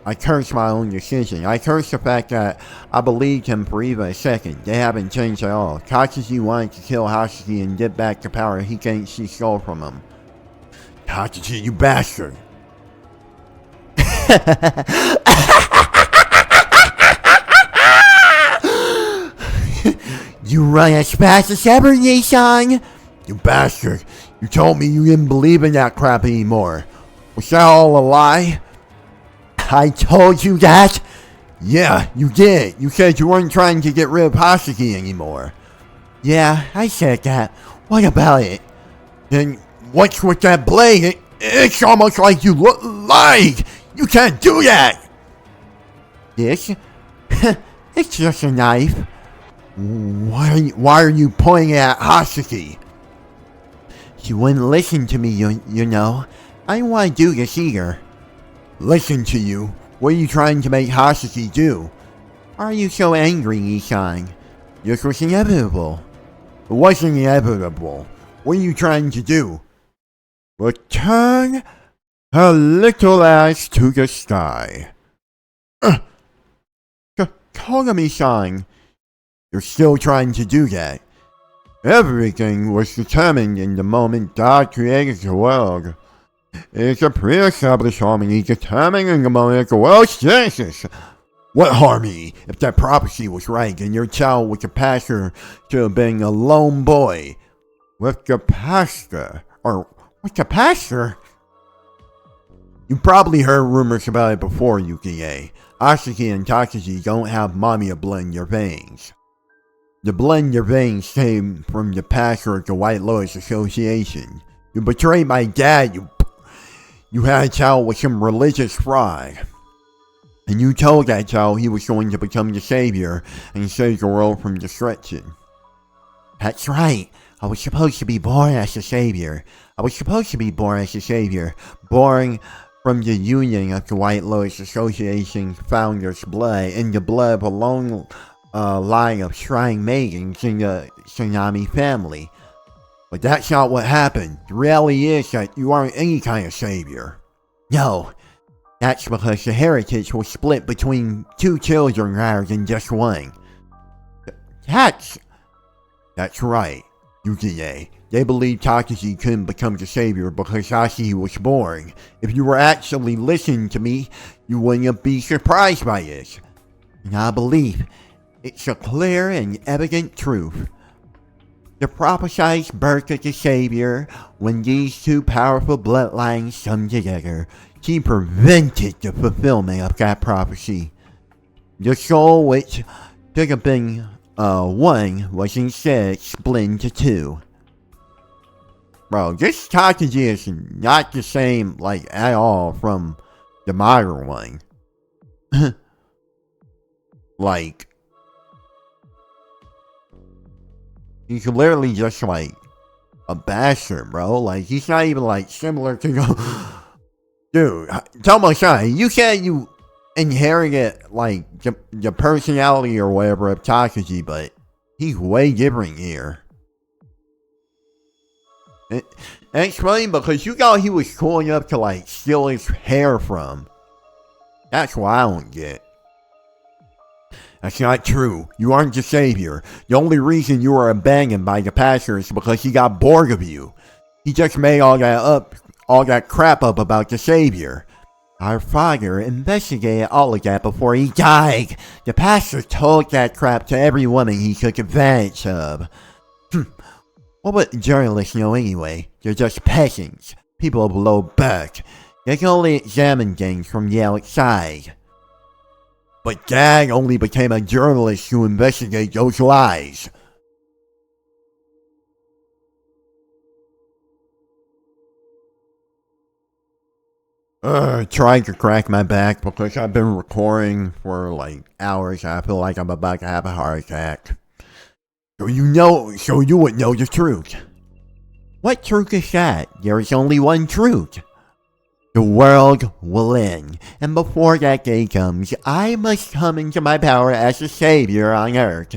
I cursed my own decision. I cursed the fact that I believed him for even a second. They haven't changed at all. Katsuki wanted to kill Hashi and get back the power he thinks she stole from him. Katsuki, you bastard! You run as fast as ever, Nissan! You bastard! You told me you didn't believe in that crap anymore. Was that all a lie? I told you that? Yeah, you did. You said you weren't trying to get rid of Hasaki anymore. Yeah, I said that. What about it? Then what's with that blade? It's almost like you lied! You can't do that! This? It's just a knife. Why are you pointing at Hasaki? She wouldn't listen to me, you know. I didn't want to do this either. Listen to you? What are you trying to make Hasaki do? Why are you so angry, Nissan? This was inevitable. It wasn't inevitable. What are you trying to do? Return her little ass to the sky. Kogami-san, you're still trying to do that. Everything was determined in the moment God created the world. It's a pre-established harmony determined in the moment the world's genesis. What harmony? If that prophecy was right, then your child with the pastor should have been a lone boy. With the pastor? Or, with the pastor? You probably heard rumors about it before, Yukie. Asaki and Takashi don't have Mamiya blood in their veins. The blood in their veins came from the pastor of the White Lotus Association. You betrayed my dad, You had a child with some religious fraud. And you told that child he was going to become the savior and save the world from destruction. That's right. I was supposed to be born as a savior. Born from the union of the White Lotus Association founder's blood and the blood of a long line of shrine maidens in the Tsunami family. But that's not what happened. The reality is that you aren't any kind of savior. No, that's because the heritage was split between two children rather than just one. That's right, Yukie. They believed Takashi couldn't become the savior because Hashi was born. If you were actually listening to me, you wouldn't be surprised by this. And I believe it's a clear and evident truth. The prophesied birth of the Savior, when these two powerful bloodlines come together, she prevented the fulfillment of that prophecy. The soul which should have been one was instead split into two. Bro, this Takashi is not the same, like, at all from the modern one. Like, he's literally just like a bastard, bro. Like, he's not even like similar to dude, Tomo-san, you said you inherited like the personality or whatever of Takashi, but he's way different here. And it's funny because you thought he was cool enough to like steal his hair from. That's what I don't get. That's not true. You aren't the savior. The only reason you were abandoned by the pastor is because he got bored of you. He just made all that crap up about the savior. Our father investigated all of that before he died. The pastor told that crap to every woman he took advantage of. What would journalists know anyway? They're just peasants. People below birth. They can only examine things from the outside. But Dad only became a journalist to investigate those lies. Trying to crack my back because I've been recording for like hours. I feel like I'm about to have a heart attack. So you would know the truth. What truth is that? There is only one truth. The world will end, and before that day comes, I must come into my power as a savior on Earth.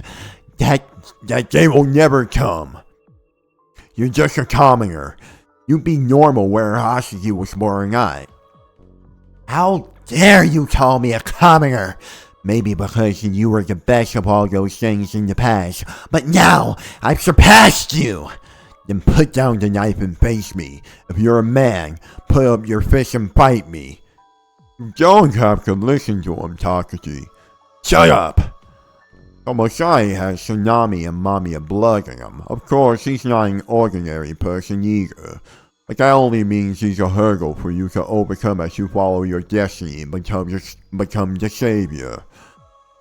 That day will never come. You're just a commoner. You'd be normal where Haseki was born or not. How dare you call me a commoner? Maybe because you were the best of all those things in the past, but now I've surpassed you! Then put down the knife and face me. If you're a man, put up your fist and fight me. You don't have to listen to him, Takashi. Shut up! Tomoshai has Tsunami and Mamiya blood in him. Of course, he's not an ordinary person either. But that only means he's a hurdle for you to overcome as you follow your destiny and become the savior.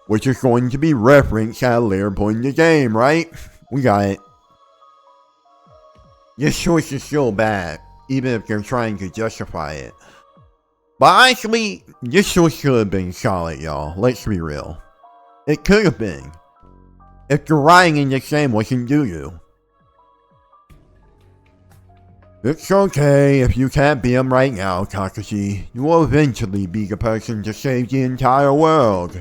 Which is going to be referenced at a later point in the game, right? We got it. This choice is still bad, even if they're trying to justify it. But actually, this choice could have been solid, y'all. Let's be real. It could have been. If the writing in this game wasn't doo-doo. It's okay if you can't be him right now, Takashi. You will eventually be the person to save the entire world.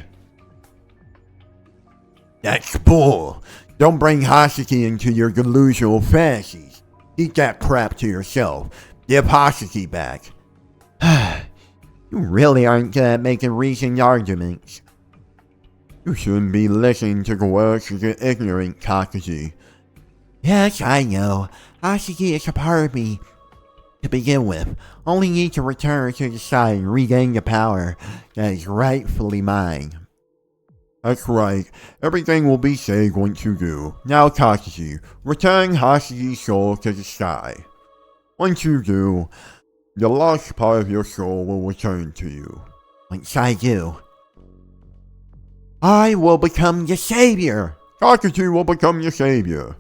That's bull. Don't bring Haseki into your delusional fantasies. Keep that crap to yourself. Give Haseki back. You really aren't good at making reasoned arguments. You shouldn't be listening to the words of the ignorant, Takashi. Yes, I know. Haseki is a part of me to begin with. Only need to return to the side and regain the power that is rightfully mine. That's right. Everything will be saved once you do. Now, Takashi, return Haseki's soul to the sky. Once you do, the lost part of your soul will return to you. Once I do, I will become the savior. Takashi will become your savior.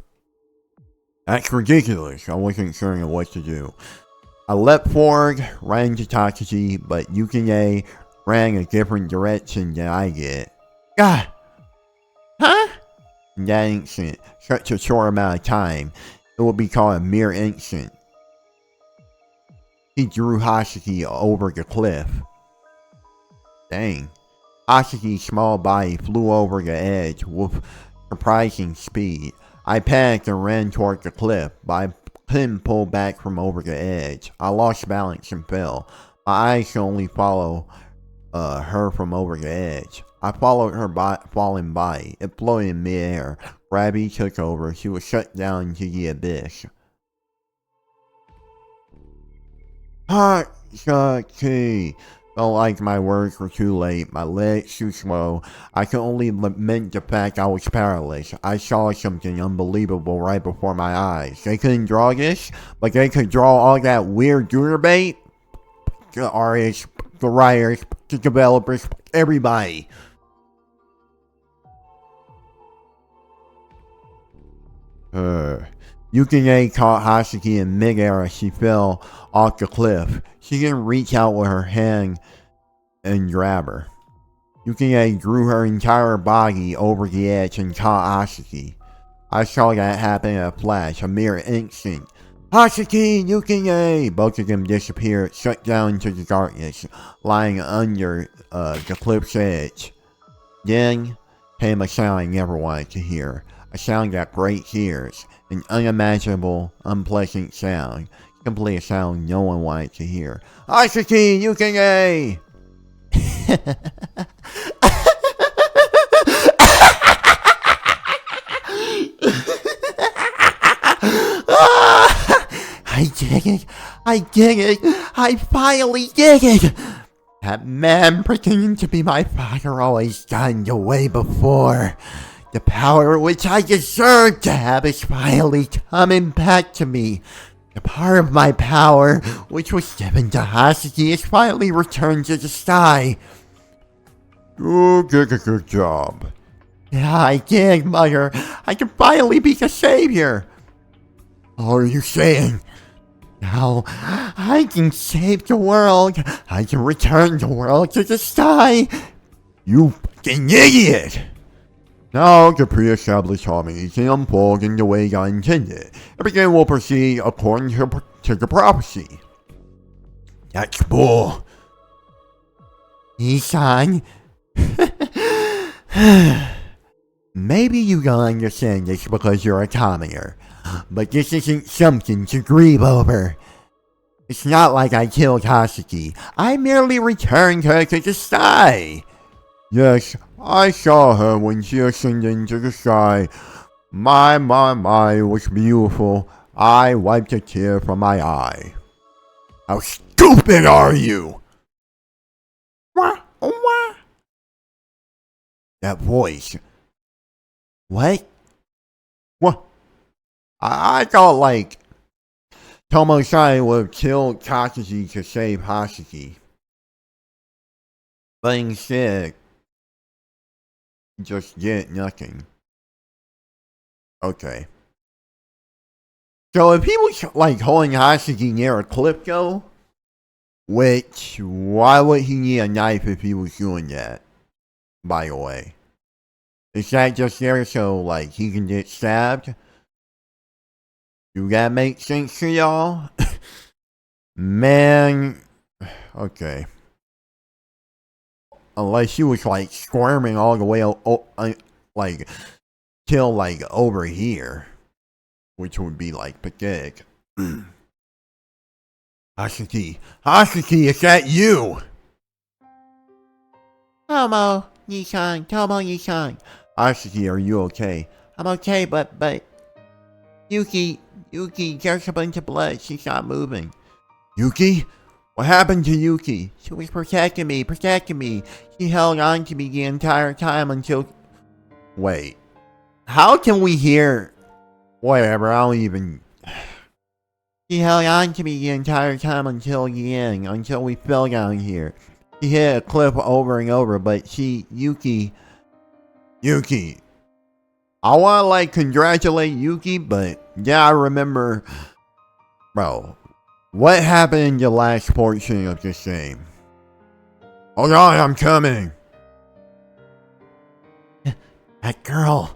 That's ridiculous. I wasn't sure what to do. I leapt forward, ran to Takashi, but Yukine ran a different direction than I did. God! Huh? In that instant, such a short amount of time, it would be called a mere instant. He drew Haseki over the cliff. Dang. Haseki's small body flew over the edge with surprising speed. I panicked and ran toward the cliff, but I couldn't pull back from over the edge. I lost balance and fell. My eyes could only follow her from over the edge. I followed her falling body. It floated in midair. Gravity took over. She was shut down into the abyss. Haseki! Felt like my words were too late. My legs too slow. I could only lament the fact I was powerless. I saw something unbelievable right before my eyes. They couldn't draw this, but they could draw all that weird Junior bait. The artists, the writers, the developers, everybody. Yukine caught Haseki in midair as she fell off the cliff. She didn't reach out with her hand and grab her. Yukine drew her entire body over the edge and caught Haseki. I saw that happen in a flash, a mere instant. Haseki! Yukine! Both of them disappeared, shut down into the darkness, lying under the cliff's edge. Then came a sound I never wanted to hear. A sound that breaks ears. An unimaginable, unpleasant sound. Simply a sound no one wanted to hear. Haseki! Yukine! I did it! I did it! I finally did it! That man pretending to be my father always got in the way before. The power which I deserve to have is finally coming back to me. The part of my power which was given to Haseki is finally returned to the sky. You did a good job. Yeah, I did, Mother. I can finally be the savior. What are you saying? Now, I can save the world. I can return the world to the sky. You fucking idiot! Now, the pre-established harmony is unfolding the way God intended. Everything will proceed according to the prophecy. That's bull. Isan. Maybe you don't understand this because you're a commoner, but this isn't something to grieve over. It's not like I killed Hasaki. I merely returned her to the sky. Yes, I saw her when she ascended into the sky. My, it was beautiful. I wiped a tear from my eye. How stupid are you? Wah, wah. That voice. What? What? I thought like Tomoshai would have killed Takashi to save Hasaki. But instead, he just did nothing. Okay. So if he was like holding Hasaki near a cliff though, which why would he need a knife if he was doing that? By the way. Is that just there so like he can get stabbed? Do that make sense to y'all? Man, okay. Unless she was like squirming all the way, like till like over here, which would be like pathetic. Hasaki, is that you? Tomo, Nissan. Hasaki, are you okay? I'm okay, but Yuki, there's a bunch of blood. She's not moving. Yuki? What happened to Yuki? She was protecting me. She held on to me the entire time until... Wait. How can we hear... Whatever, I don't even... She held on to me the entire time until the end, until we fell down here. She hit a cliff over and over, but Yuki... I wanna like congratulate Yuki, but yeah, I remember... Bro, what happened in the last portion of this game? Hold on, I'm coming. That girl...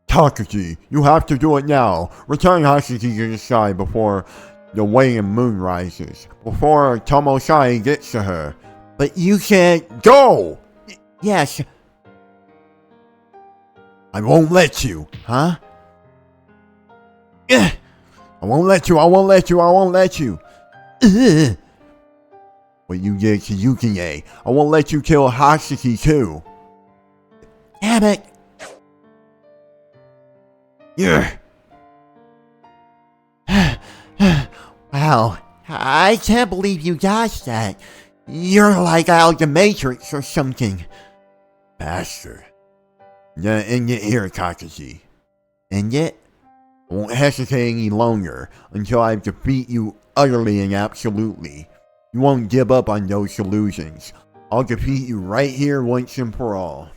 Takashi, you have to do it now. Return Hasaki to the sky before the waning moon rises. Before Tomoshai gets to her. But you said... Go! Yes. I won't let you. Huh? I won't let you. Ugh. What you did to Yukie, I won't let you kill Hasaki too. Damn it. Yeah. Wow. I can't believe you dodged that. You're like out of the Matrix or something. Bastard. Yeah, end it here, Takashi. And yet... I won't hesitate any longer until I defeat you utterly and absolutely. You won't give up on those illusions. I'll defeat you right here once and for all.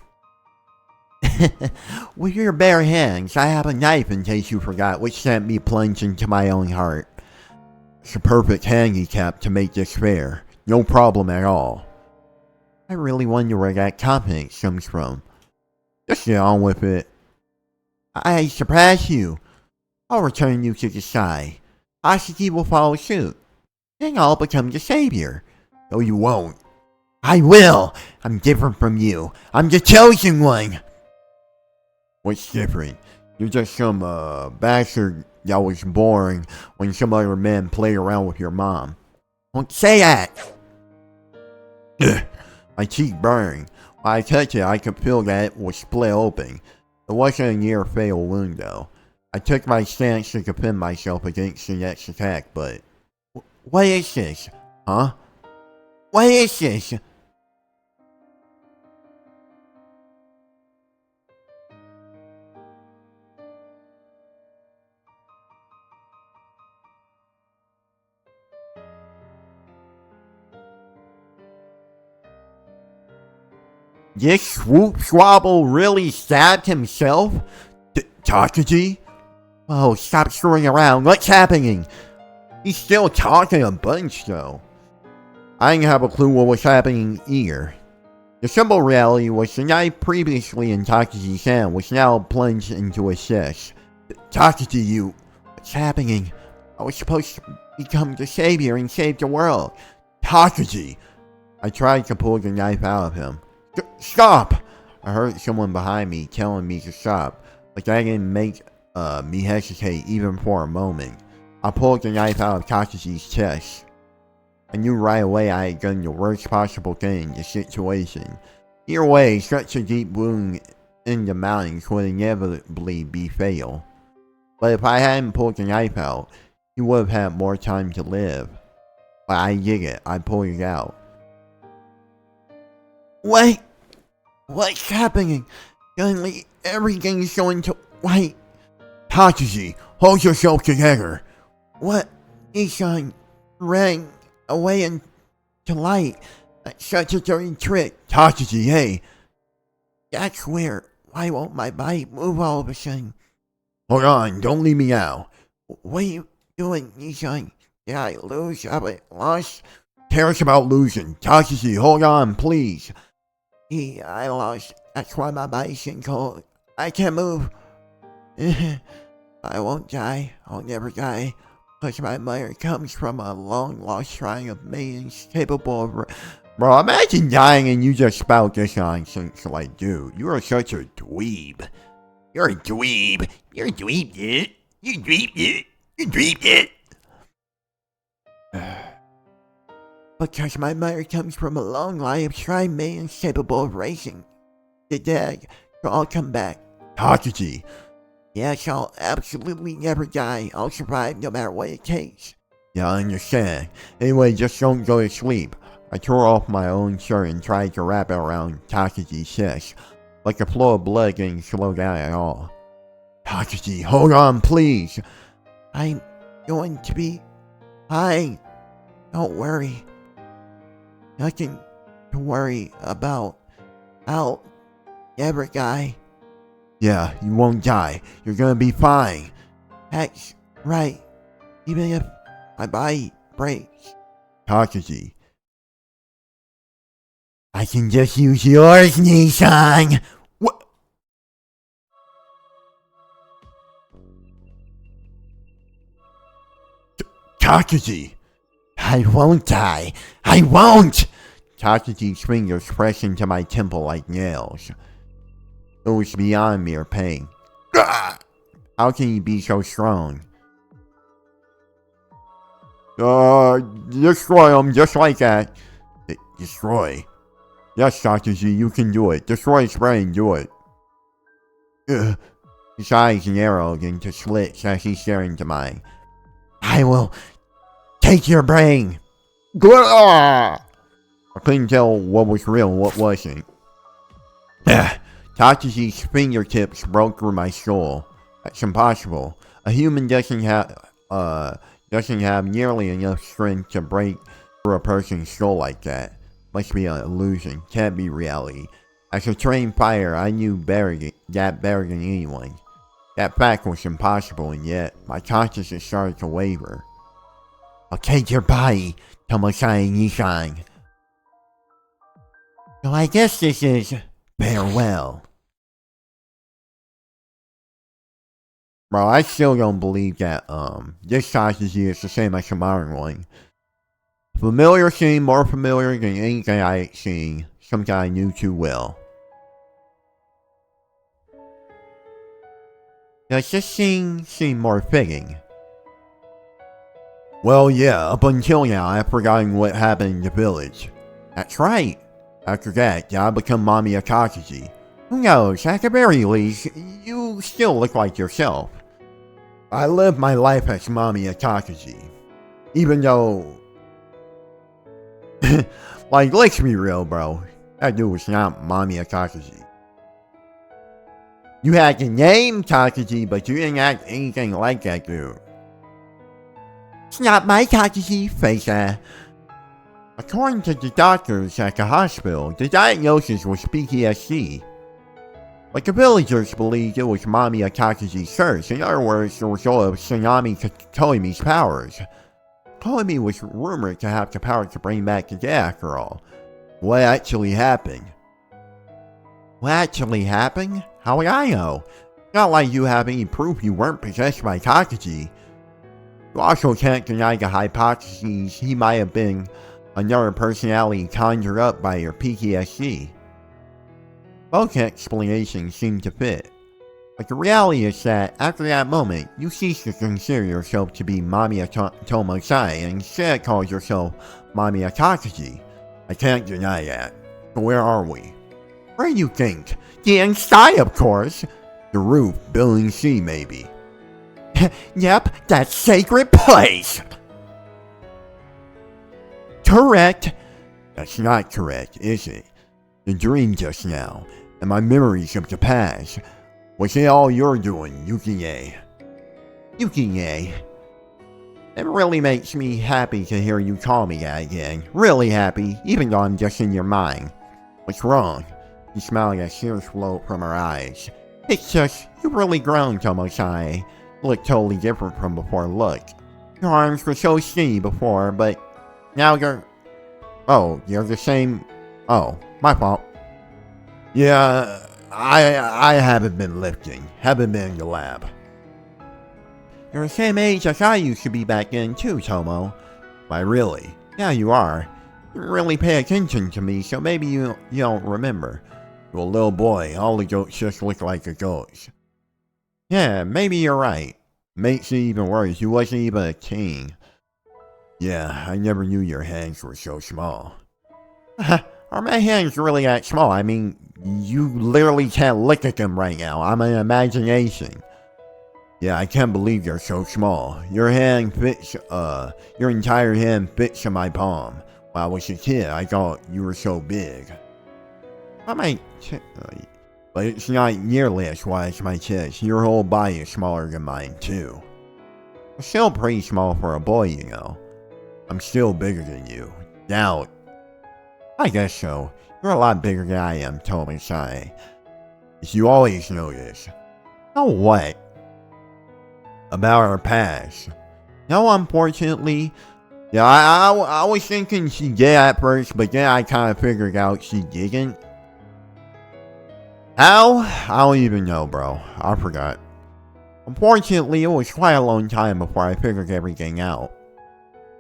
With your bare hands, I have a knife in case you forgot, which sent me plunged into my own heart. It's a perfect handicap to make this fair. No problem at all. I really wonder where that confidence comes from. Just get on with it. I surpass you. I'll return you to the sky. Hasaki will follow suit. Then I'll become the savior. No, you won't. I will! I'm different from you. I'm the chosen one! What's different? You're just some, bastard that was born when some other men played around with your mom. Don't say that! My cheek burned. When I touched it, I could feel that it was split open. It wasn't a near fatal wound, though. I took my stance to defend myself against the next attack, but... What is this? Huh? What is this? This Swoop Swabble really stabbed himself? Takashi? Oh, stop screwing around. What's happening? He's still talking a bunch, though. I didn't have a clue what was happening either. The simple reality was the knife previously in Takashi's hand was now plunged into his chest. Takashi, you... What's happening? I was supposed to become the savior and save the world. Takashi! I tried to pull the knife out of him. Stop! I heard someone behind me telling me to stop, but that didn't make me hesitate even for a moment. I pulled the knife out of Takashi's chest. I knew right away I had done the worst possible thing in the situation. Either way, such a deep wound in the mountains would inevitably be fatal. But if I hadn't pulled the knife out, he would have had more time to live. But I did it. I pulled it out. Wait! What's happening? Suddenly, everything's going to... Wait! Takashi, hold yourself together! What? Nissan ran away into light. That's such a dirty trick. Takashi, hey! That's weird. Why won't my body move all of a sudden? Hold on, don't leave me out. What are you doing, Nissan? Did I lose? Have I lost? Cares about losing. Takashi, hold on, please. I lost. That's why my body's getting cold. I can't move. I won't die. I'll never die. Because my mother comes from a long-lost shrine of maidens capable of... Bro, imagine dying and you just spout this nonsense. Like, dude, you are such a dweeb. You're a dweeb. You're a dweeb, dude. You dweeb, dude. You dweeb, dude. Because my mother comes from a long line of shrine maidens capable of raising the dead, so I'll come back. Takashi. Yes, I'll absolutely never die. I'll survive no matter what it takes. Yeah, I understand. Anyway, just don't go to sleep. I tore off my own shirt and tried to wrap it around Takashi's chest, but the flow of blood didn't slow down at all. Takashi, hold on, please. I'm going to be fine. Don't worry. Nothing to worry about. I'll never die. Yeah, you won't die. You're gonna be fine. That's right. Even if my body breaks. Takashi. I can just use yours, Nissan. What? Takashi. I won't die. I won't! Takashi's fingers pressed into my temple like nails. It was beyond mere pain. How can you be so strong? Destroy him just like that. Destroy? Yes, Takashi, you can do it. Destroy his brain, do it. His eyes narrowed into slits as he stared into mine. I will take your brain. I couldn't tell what was real and what wasn't. Takashi's fingertips broke through my skull. That's impossible. A human doesn't have nearly enough strength to break through a person's skull like that. Must be an illusion. Can't be reality. As a trained fighter, I knew better than anyone. That fact was impossible, and yet my consciousness started to waver. I'll take your body, Tomoshai Nissan. So I guess this is farewell. Bro, I still don't believe that this Takashi is the same as the modern one. Familiar scene, more familiar than anything I had seen. Something I knew too well. Does this scene seem more fitting? Well, yeah, up until now, I've forgotten what happened in the village. That's right. After that, did I become Mamiya Takashi? Who knows, at the very least, you still look like yourself. I lived my life as Mamiya Takashi. Even though... like, let's be real, bro. That dude was not Mamiya Takashi. You had the name Takashi, but you didn't act anything like that dude. It's not my Takashi, face ass. According to the doctors at the hospital, the diagnosis was PTSD. But the villagers believed it was Mamiya Takashi's curse. In other words, the result of Tsunami Koimi's powers. Koimi was rumored to have the power to bring back the dead after all. What actually happened? What actually happened? How would I know? Not like you have any proof you weren't possessed by Takashi. You also can't deny the hypotheses he might have been another personality conjured up by your PTSD. Both explanations seem to fit. But the reality is that, after that moment, you cease to consider yourself to be Mamiya Tomosai and instead call yourself Mamiya Takashi. I can't deny that. So where are we? Where do you think? The inside, of course! The roof, Building C, maybe. Yep, that sacred place! Correct! That's not correct, is it? The dream just now, and my memories of the past. Was it all you're doing, Yukie? Yukie. It really makes me happy to hear you call me that again. Really happy, even though I'm just in your mind. What's wrong? She smiled as tears flowed from her eyes. It's just, you've really grown, Tomosai. You look totally different from before. Look. Your arms were so skinny before, but now you're... Oh, you're the same... Oh, my fault. Yeah, I haven't been lifting. Haven't been in the lab. You're the same age as I used to be back then too, Tomo. Why really? Yeah, you are. You didn't really pay attention to me, so maybe you don't remember. You're a little boy, all the goats just look like a ghost. Yeah, maybe you're right. Makes it even worse, you wasn't even a teen. Yeah, I never knew your hands were so small. Are my hands really that small? I mean, you literally can't look at them right now. I'm an imagination. Yeah, I can't believe you're so small. Your hand fits, your entire hand fits in my palm. When I was a kid, I thought you were so big. But it's not nearly as wide as my chest. Your whole body is smaller than mine, too. I'm still pretty small for a boy, you know. I'm still bigger than you. Now, I guess so. You're a lot bigger than I am, Tomosai. As you always know this. Oh, what? About our past. No, unfortunately. Yeah, I was thinking she did at first, but then I kind of figured out she didn't. How? I don't even know, bro. I forgot. Unfortunately, it was quite a long time before I figured everything out.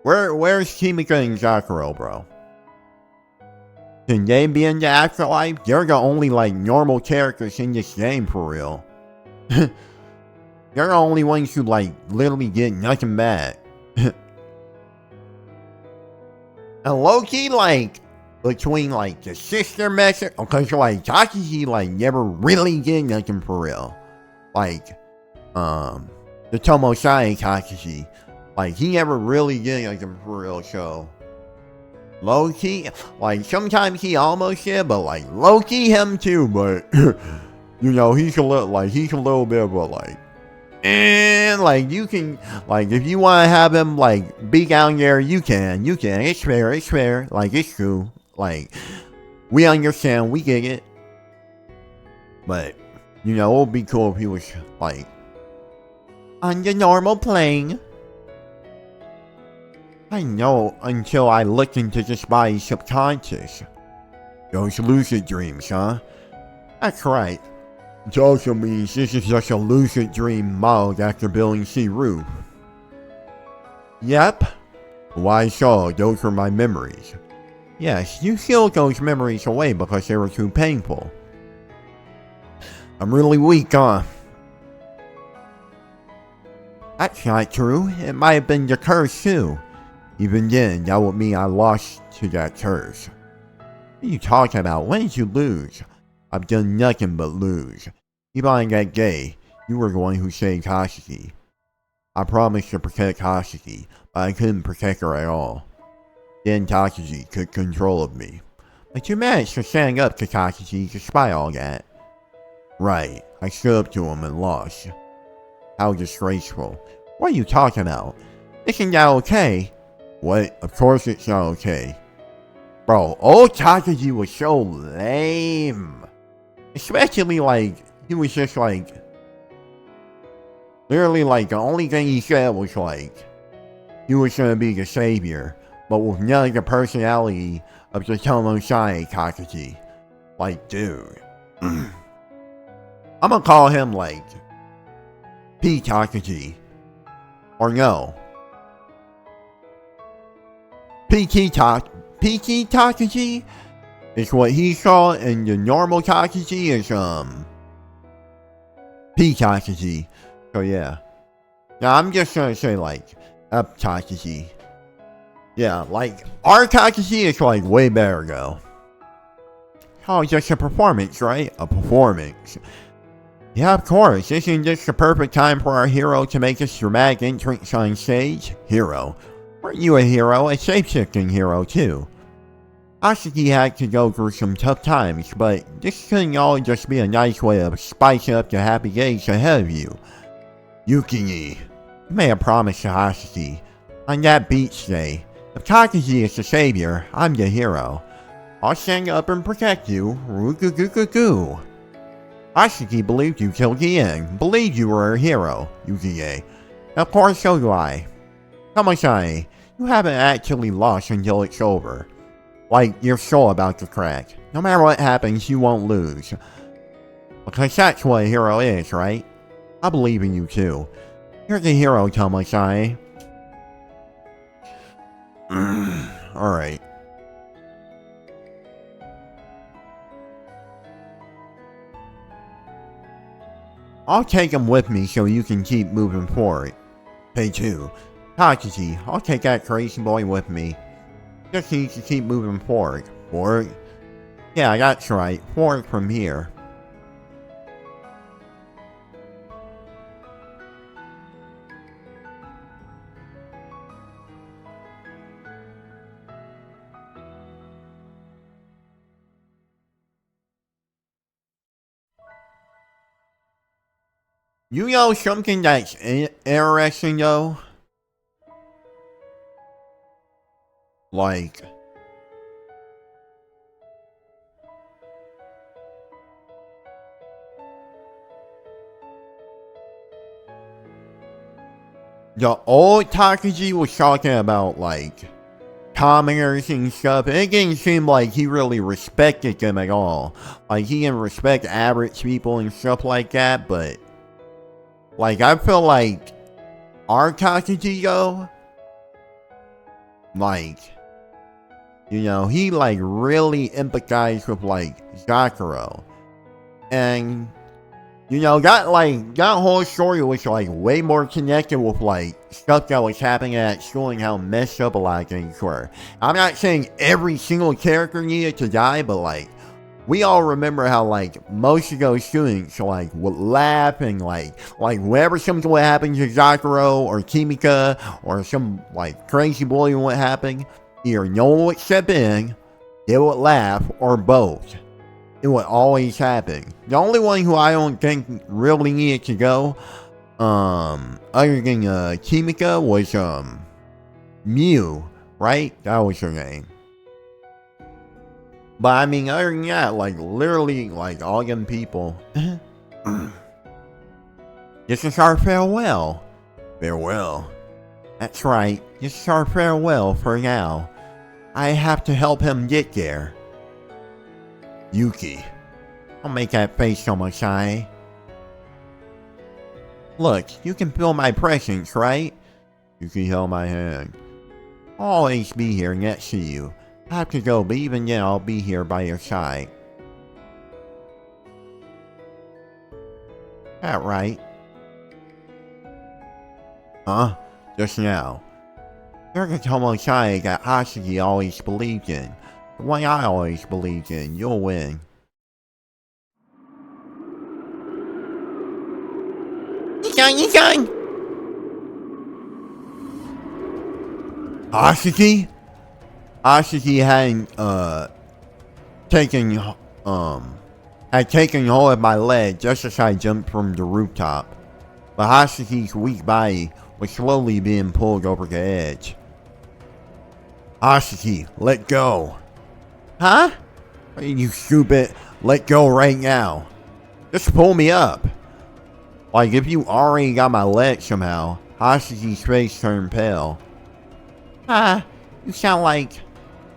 Where's Kimika and Zakuro, bro? Can they be in the afterlife? They're the only, like, normal characters in this game, for real. They're the only ones who, like, literally get nothing bad. And low-key, like, between, like, the sister message, because, like, Takashi, like, never really did nothing for real. Like, the Tomosai Takashi, like, he never really did nothing for real, so... Low-key, like, sometimes he almost did, but, like, low-key him too, but, you know, he's a little bit of a, like, and, like, you can, like, if you want to have him, like, be down there, you can, it's fair, like, it's true, like, we understand, we get it, but, you know, it would be cool if he was, like, on the normal plane. I know until I looked into this body's subconscious. Those lucid dreams, huh? That's right. It also means this is just a lucid dream modeled after Building C roof. Yep. Why so? Those were my memories. Yes, you sealed those memories away because they were too painful. I'm really weak, huh? That's not true. It might have been the curse too. Even then, that would mean I lost to that curse. What are you talking about? When did you lose? I've done nothing but lose. Even on that day, you were the one who saved Hatsukey. I promised to protect Hatsukey, but I couldn't protect her at all. Then Takashi took control of me. But you managed to stand up to Takashi despite all that. Right, I stood up to him and lost. How disgraceful. What are you talking about? Isn't that okay? What? Of course it's not okay. Bro, old Takashi was so lame. Especially, like, he was just, like... Literally, like, the only thing he said was, like... He was gonna be the savior. But with none of the personality of the Tomosai Takashi. Like, dude. I'm gonna call him, like... P. Takashi. Or no. PT Takashi is what he saw, and the normal Takashi is, P Takashi. So yeah. Now I'm just gonna say, like, up Takashi. Yeah, like, our Takashi is, like, way better, though. Oh, just a performance, right? A performance. Yeah, of course. Isn't this the perfect time for our hero to make his dramatic entrance on stage? Hero. Weren't you a hero? A shape-shifting hero, too. Asaki had to go through some tough times, but this couldn't all just be a nice way of spicing up the happy days ahead of you. Yukini, you made a promise to Asaki. On that beach day, if Takashi is the savior, I'm the hero. I'll stand up and protect you. Roo-goo-goo-goo-goo. Asaki believed you till the end. Believed you were a hero, Yukie. Of course, so do I. Tomoshai, you haven't actually lost until it's over. Like, you're so about to crack. No matter what happens, you won't lose. Because that's what a hero is, right? I believe in you too. You're the hero, Tomoshai. Alright. I'll take him with me so you can keep moving forward. Hey, too. Takashi, I'll take that crazy boy with me. Just needs to keep moving forward. Forward? Yeah, that's right. Forward from here. You know something that's interesting though? Like, the old Takashi was talking about, like, commoners and stuff, and it didn't seem like he really respected them at all. Like, he didn't respect average people and stuff like that, but, like, I feel like our Takashi, though, like, you know, he, like, really empathized with, like, Sakura. And, you know, that whole story was, like, way more connected with, like, stuff that was happening at school and how messed up a lot of things were. I'm not saying every single character needed to die, but, like, we all remember how, like, most of those students, like, would laugh and, like, whenever something would happen to Sakura or Kimika or some, like, crazy bullying would happen, either no one would step in, they would laugh, or both. It would always happen. The only one who I don't think really needed to go, other than Kimika, was Mew, right? That was her name. But I mean, other than that, like, literally, like, all them people. This is our farewell. Farewell. That's right. This is our farewell for now. I have to help him get there. Yuki. Don't make that face so much, Look, you can feel my presence, right? Yuki held my hand. I'll always be here next to you. I have to go, but even then I'll be here by your side. That right? Huh? Just now. You're the Tomoshai that Asaki always believed in. The one I always believed in. You'll win. Nissan! Asaki? Asaki hadn't, had taken hold of my leg just as I jumped from the rooftop. But Asaki's weak body was slowly being pulled over the edge. Asaki, let go. Huh? You stupid, let go right now. Just pull me up. Like, if you already got my leg somehow. Asaki's face turned pale. You sound like...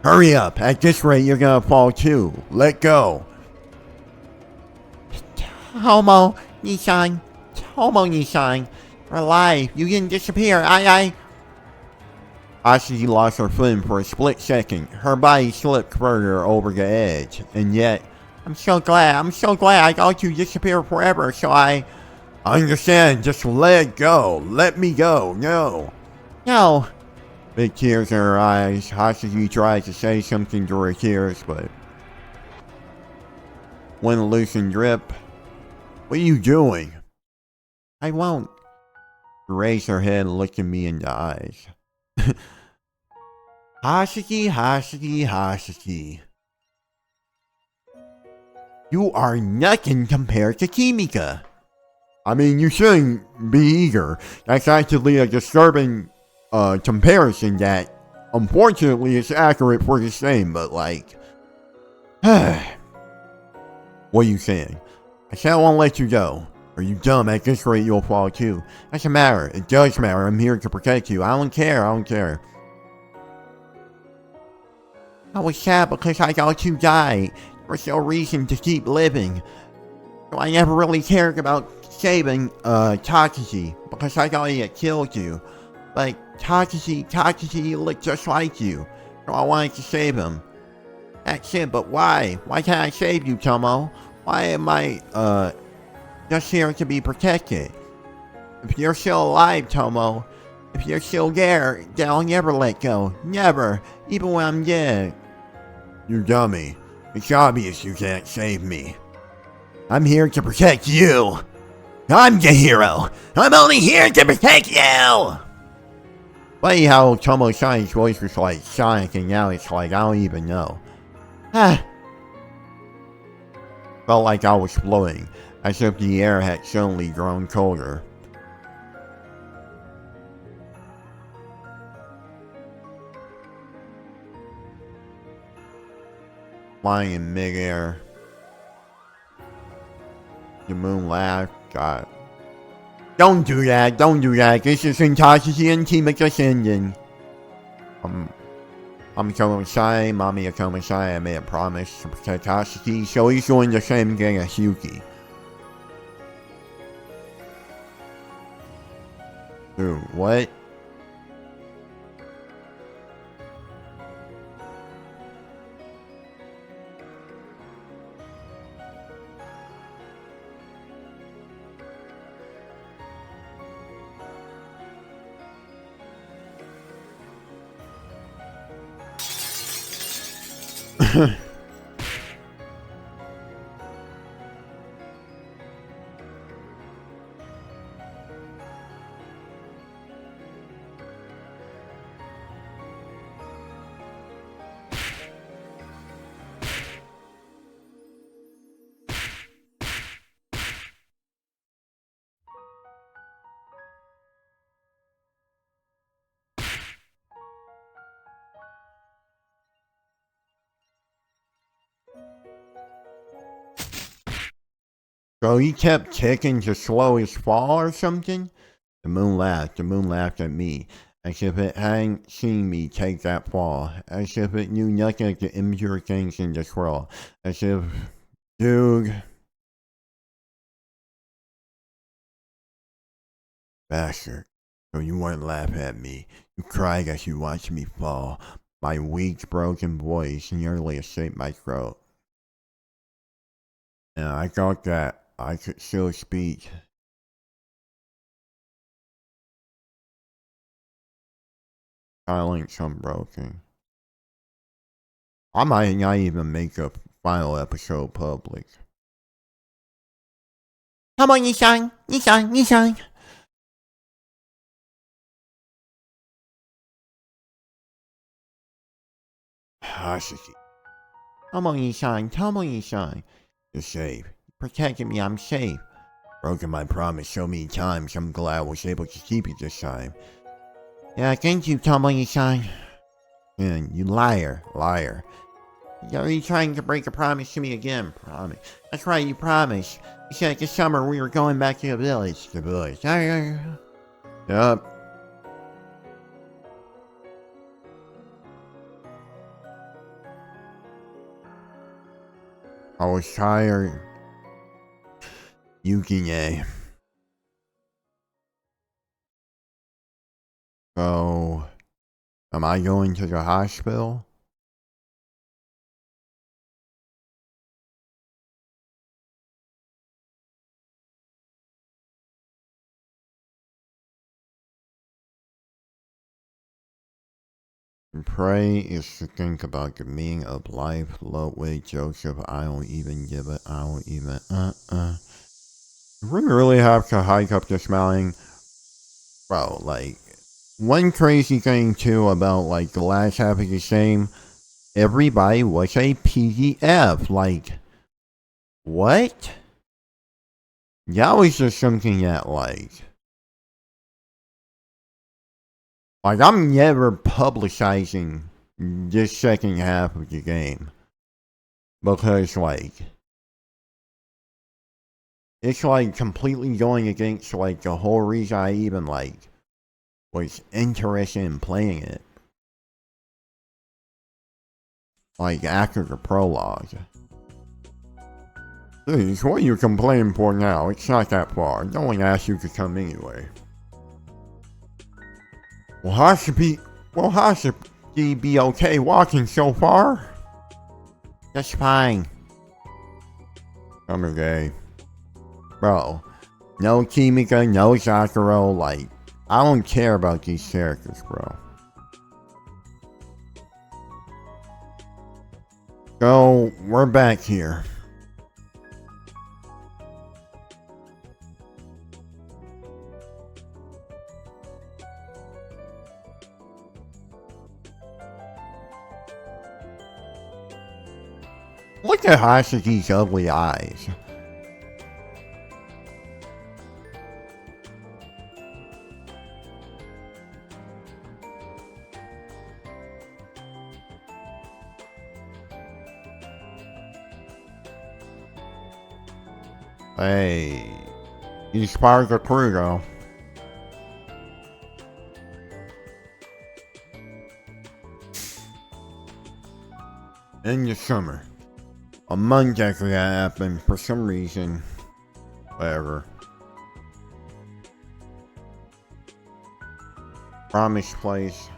Hurry up, at this rate you're gonna fall too. Let go. Tomo-Nissan, you're alive. You didn't disappear. Ashiki lost her footing for a split second. Her body slipped further over the edge, and yet, I'm so glad I got you disappear forever, so I understand, just let go, let me go, no. No. Big tears in her eyes. Hashiki tried to say something through her tears, but wouldn't loosen grip. What are you doing? I won't. She raised her head and looked at me in the eyes. Hashiki, Hashiki, Hashiki. You are nothing compared to Kimika. I mean, you shouldn't be eager. That's actually a disturbing comparison that, unfortunately, is accurate for the same, but like... What are you saying? I said I won't let you go. Are you dumb? At this rate, you'll fall too. Doesn't matter. It does matter. I'm here to protect you. I don't care. I don't care. I was sad because I got you die. There was no reason to keep living. So I never really cared about saving Takashi because I thought he had killed you. But Takashi looked just like you. So I wanted to save him. That's it, but why? Why can't I save you, Tomo? Why am I just here to be protected? If you're still alive, Tomo, if you're still there, then I'll never let go. Never. Even when I'm dead. You dummy. It's obvious you can't save me. I'm here to protect you. I'm the hero. I'm only here to protect you. Funny how Tomo-san's voice was like Sonic and now it's like I don't even know. Felt like I was floating, as if the air had suddenly grown colder. Flying in midair. The moon laughed. God. Don't do that, don't do that. This isn't Takashi and Kimika's ending. I'm Tomo-san, Mommy of Tomo-san, I made a promise to protect Takashi, so he's doing the same thing as Yuki. Dude, what? So he kept kicking to slow his fall or something? The moon laughed at me, as if it hadn't seen me take that fall, as if it knew nothing of the impure things in this world, as if, dude... Bastard. So you won't laugh at me. You cried as you watched me fall. My weak, broken voice nearly escaped my throat. And I thought that I could still speak. Silence unbroken. I might not even make a final episode public. Come on, Nissan! Nissan! Hashiki. Come on, Nissan. You're safe. You protected me, I'm safe. Broken my promise so many times, I'm glad I was able to keep it this time. Yeah, thank you, Tomo-san. And you liar. Are you trying to break a promise to me again? Promise. That's right, you promised. You said this summer we were going back to the village. Yup. I was tired. Yukine. So... Am I going to the hospital? Pray is to think about the meaning of life. Ludwig Joseph, I don't even give it. I don't even. Do we really have to hike up this mountain? Bro, like, one crazy thing too about like the last half of the game, everybody was a PDF. Like, what? That was just something that like I'm never publicizing this second half of the game because like it's like completely going against like the whole reason I even like was interested in playing it. Like after the prologue. Please, what are you complaining for now? It's not that far. No one asked you to come anyway. Will Hashibi be okay walking so far? That's fine. I'm okay. Bro, no Kimika, no Sakura, like, I don't care about these characters, bro. So, we're back here. Look at Hashiki's ugly eyes. Hey, he's part of the crew though. In the summer, a month after that happened, for some reason, whatever. Promised place.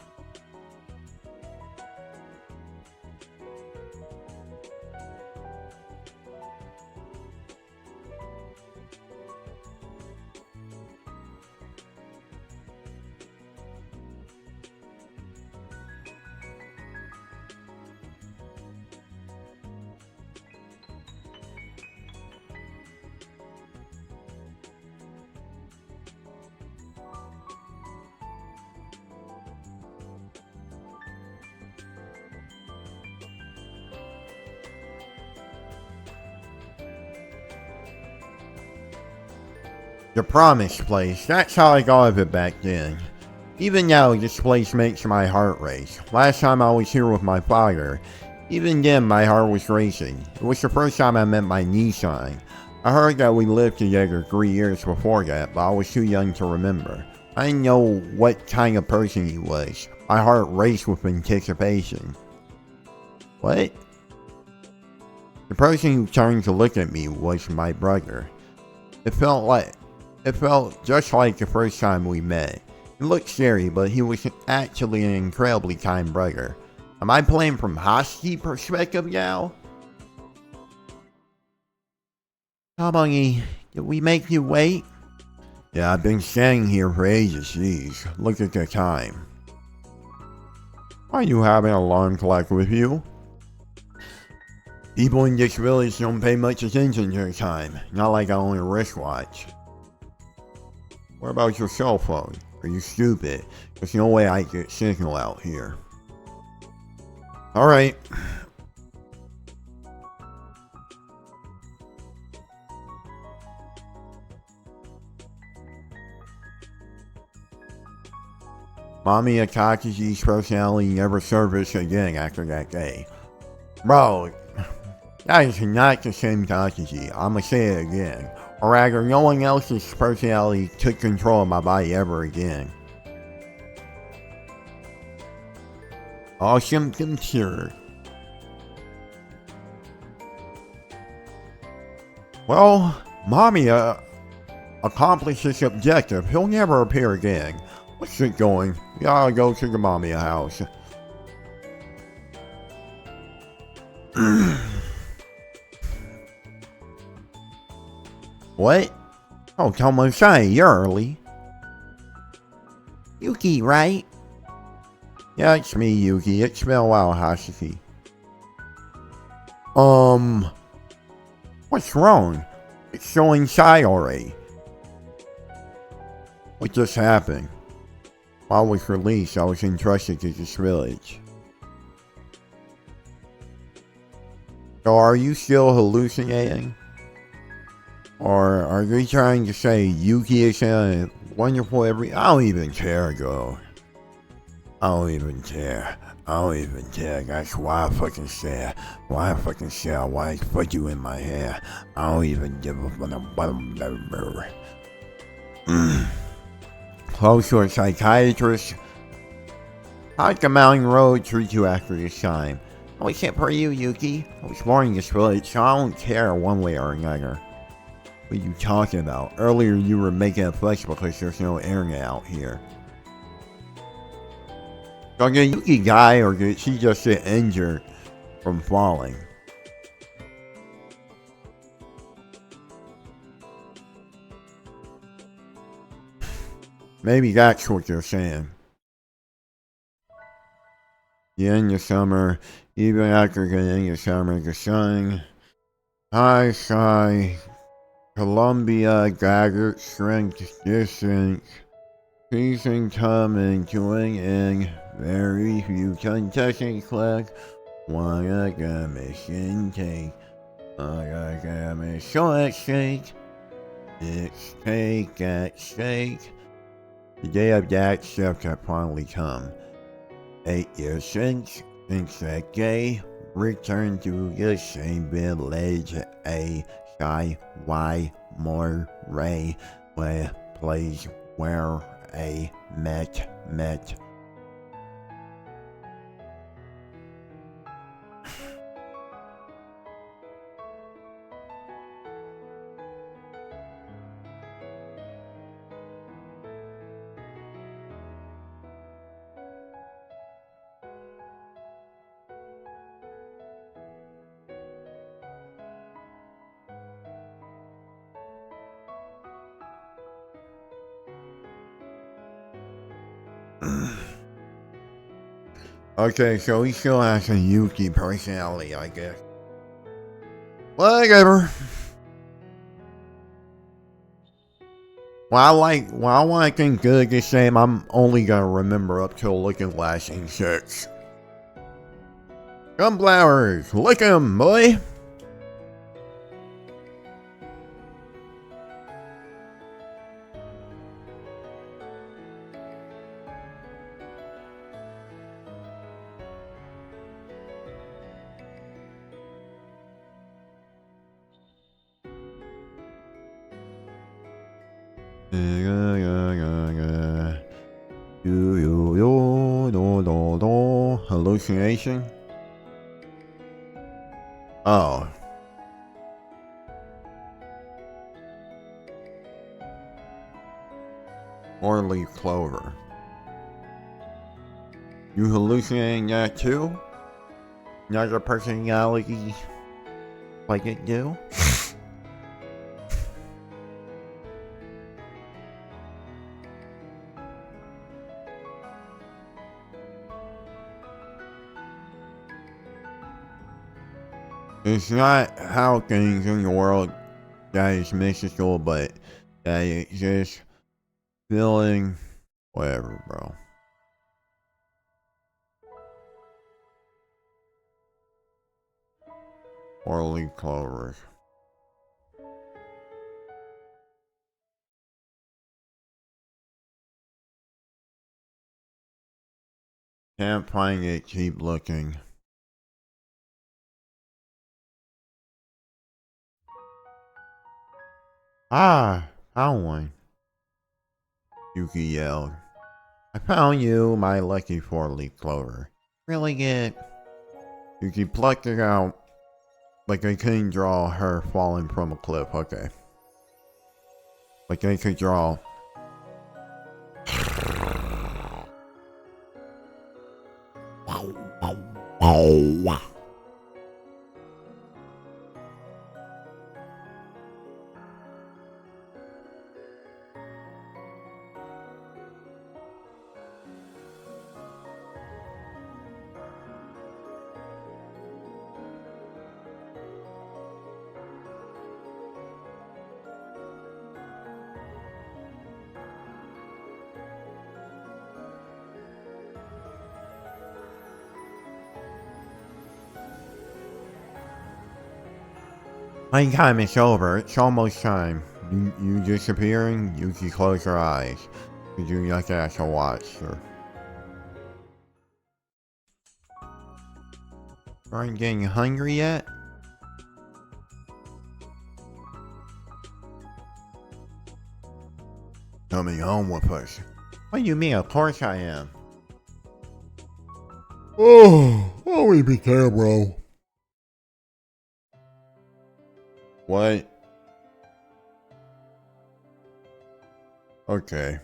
The promised place, that's how I got of it back then. Even now, this place makes my heart race. Last time I was here with my father, even then my heart was racing. It was the first time I met my Nissan. I heard that we lived together 3 years before that, but I was too young to remember. I didn't know what kind of person he was. My heart raced with anticipation. What? The person who turned to look at me was my brother. It felt just like the first time we met. He looked scary, but he was actually an incredibly kind brother. Am I playing from Hashiki perspective now? Tommy, did we make you wait? Yeah, I've been standing here for ages, jeez. Look at the time. Are you having an alarm clock with you? People in this village don't pay much attention to the time. Not like I own a wristwatch. What about your cell phone? Are you stupid? There's no way I get signal out here. Alright. Mommy Akaki's personality never surfaced again after that day. Bro, that is not the same Takashi. I'ma say it again. Or rather, no one else's personality took control of my body ever again. All symptoms cured. Well, Mommy accomplished his objective. He'll never appear again. let's get going. Gotta go to the mommy house. What? Oh, Tomo-san, you're early. Yuki, right? Yeah, it's me, Yuki. It's been a while, Hasashi. What's wrong? It's showing shy already. What just happened? While I was released, I was entrusted to this village. So are you still hallucinating? Or are you trying to say Yuki is a wonderful I don't even care, girl. I don't even care. That's why I fucking say. Why I put you in my hair. I don't even give a fuck. Close to a psychiatrist. How'd the mountain road treat you after this time? Oh, except for you, Yuki. I was born in this village, so I don't care one way or another. What are you talking about? Earlier you were making a fuss because there's no internet out here. So did Yuki die, or did she just get injured from falling? Maybe that's what you're saying. The end of summer, even after the end of summer, the sun, high sky, Columbia, gathered strength, distance, season coming to an end, very few contestants left, wanna get mission take, wanna get mission at stake, it's take at stake. The day of that shift had finally come. 8 years since that day, returned to the same village, a Y more Ray, where place where a met. Okay, so he still has a Yuki personality, I guess. Whatever. While I want to think good the same, I'm only gonna remember up till Looking Glass in 6. Gunflowers, lick 'em, boy! Hallucination? Oh. Or leaf clover. You hallucinating that too? Another personality like it do? It's not how things in the world that is mystical, but that it's just feeling whatever, bro. Or leaf clovers. Can't find it, keep looking. Ah, found one. Yuki yelled. I found you, my lucky 4-leaf clover. Really good. Yuki plucked it out, like I couldn't draw her falling from a cliff. Okay. Like I could draw. Playtime is over. It's almost time. You disappearing, you can close your eyes. You do nothing as a watcher. Aren't getting hungry yet? Coming home with us. What do you mean? Of course I am. Oh, always be care, bro. What? Okay.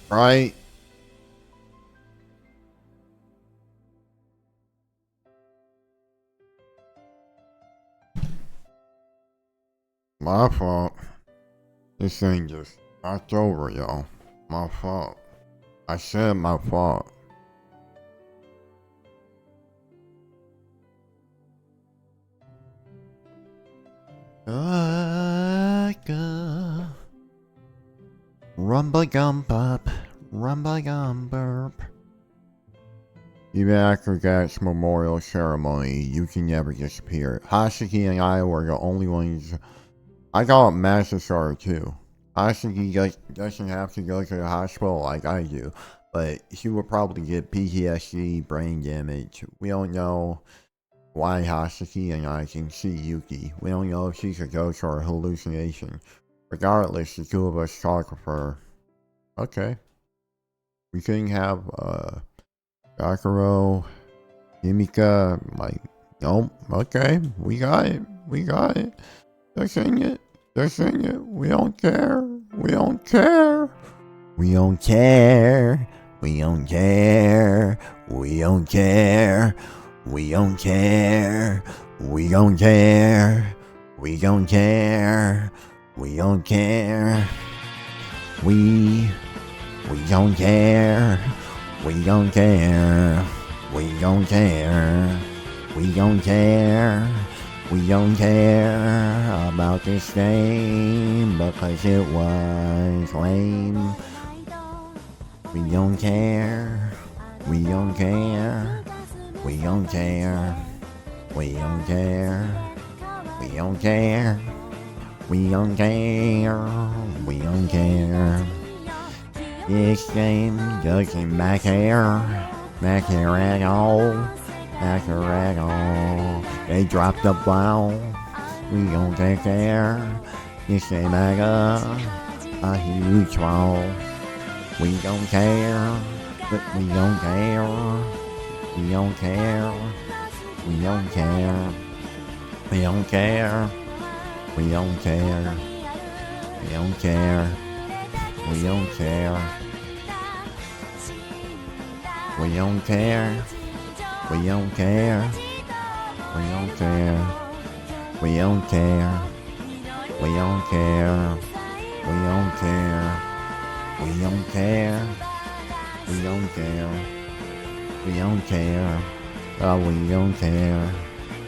Right? My fault. This thing just knocked over, y'all. My fault. I said my fault. Rumba gum bop, rumba gum burp. Even after Gat's memorial ceremony, you can never disappear. Haseki and I were the only ones. I got Massasar too. Haseki doesn't have to go to the hospital like I do, but she would probably get PTSD, brain damage. We don't know why Haseki and I can see Yuki. We don't know if she's a ghost or a hallucination. Regardless, the two of us talk with her. Okay. We couldn't have, Sakuro, Himika, like, nope, okay, we got it, they're saying it, we don't care, we don't care, we don't care, we don't care, we don't care, we don't care, we don't care, we don't care, we don't care, we don't care. We don't care, we don't care, we don't care, we don't care about this game because it was lame. We don't care, we don't care, we don't care, we don't care, we don't care, we don't care, we don't care. This game doesn't matter at all, at all. They dropped the ball, we don't take care. This ain't mega, a huge ball. We don't care, but we don't care. We don't care, we don't care. We don't care, we don't care. We don't care. We don't care. We don't care. We don't care. We don't care. We don't care. We don't care. We don't care. We don't care. We don't care. We don't care. Oh, we don't care.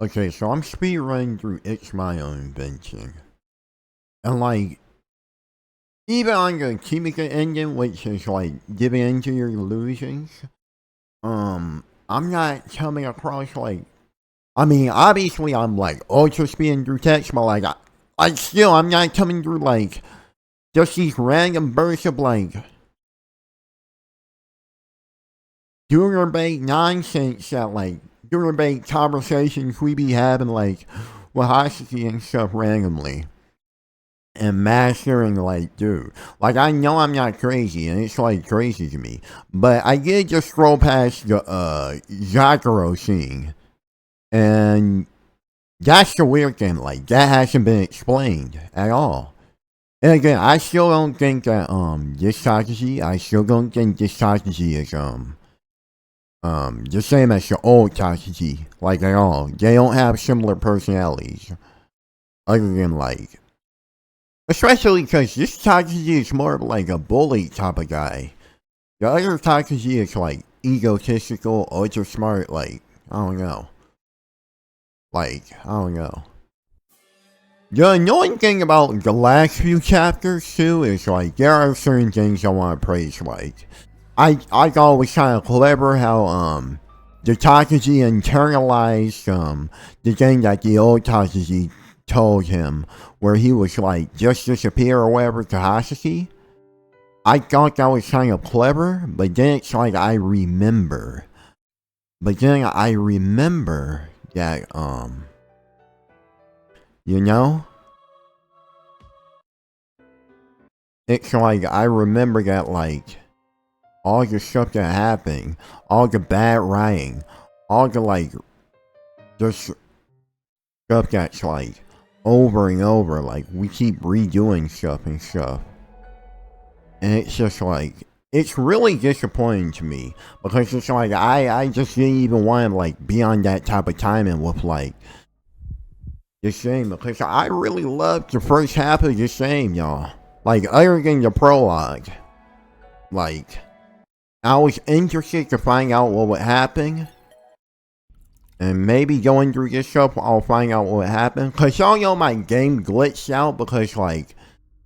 Okay, so I'm speed running through It's My Own Invention. And like, even on the Kimika engine, which is like giving into your illusions, I'm not coming across like, I mean, obviously I'm like ultra speeding through text, but like, I'm not coming through like just these random bursts of like doer bait nonsense that like doer bait conversations we be having like with Hosiki and stuff randomly. And mastering, like, dude, like, I know I'm not crazy, and it's, like, crazy to me, but I did just scroll past the, Zakuro scene, and that's the weird thing, like, that hasn't been explained at all. And again, I still don't think that, this Sakashi, I still don't think this Sakashi is, the same as the old Sakashi, like, at all. They don't have similar personalities, other than, like, especially because this Takashi is more of like a bully type of guy. The other Takashi is like egotistical, ultra smart, like, I don't know. Like, I don't know. The annoying thing about the last few chapters too is like there are certain things I want to praise. Like, I thought it was kind of clever how the Takashi internalized the thing that the old Takashi told him, where he was like just disappear or whatever to Hosiki. I thought that was kind of clever, but then it's like I remember. But then I remember that you know, it's like I remember that like all the stuff that happened, all the bad writing, all the like just stuff that's like over and over, like we keep redoing stuff and stuff. And it's just like, it's really disappointing to me because it's like I just didn't even want to like be on that type of timing with like this game, because I really loved the first half of this game, y'all. Like, other than the prologue, like, I was interested to find out what would happen. And maybe going through this stuff, I'll find out what happened. Because y'all know my game glitched out because, like,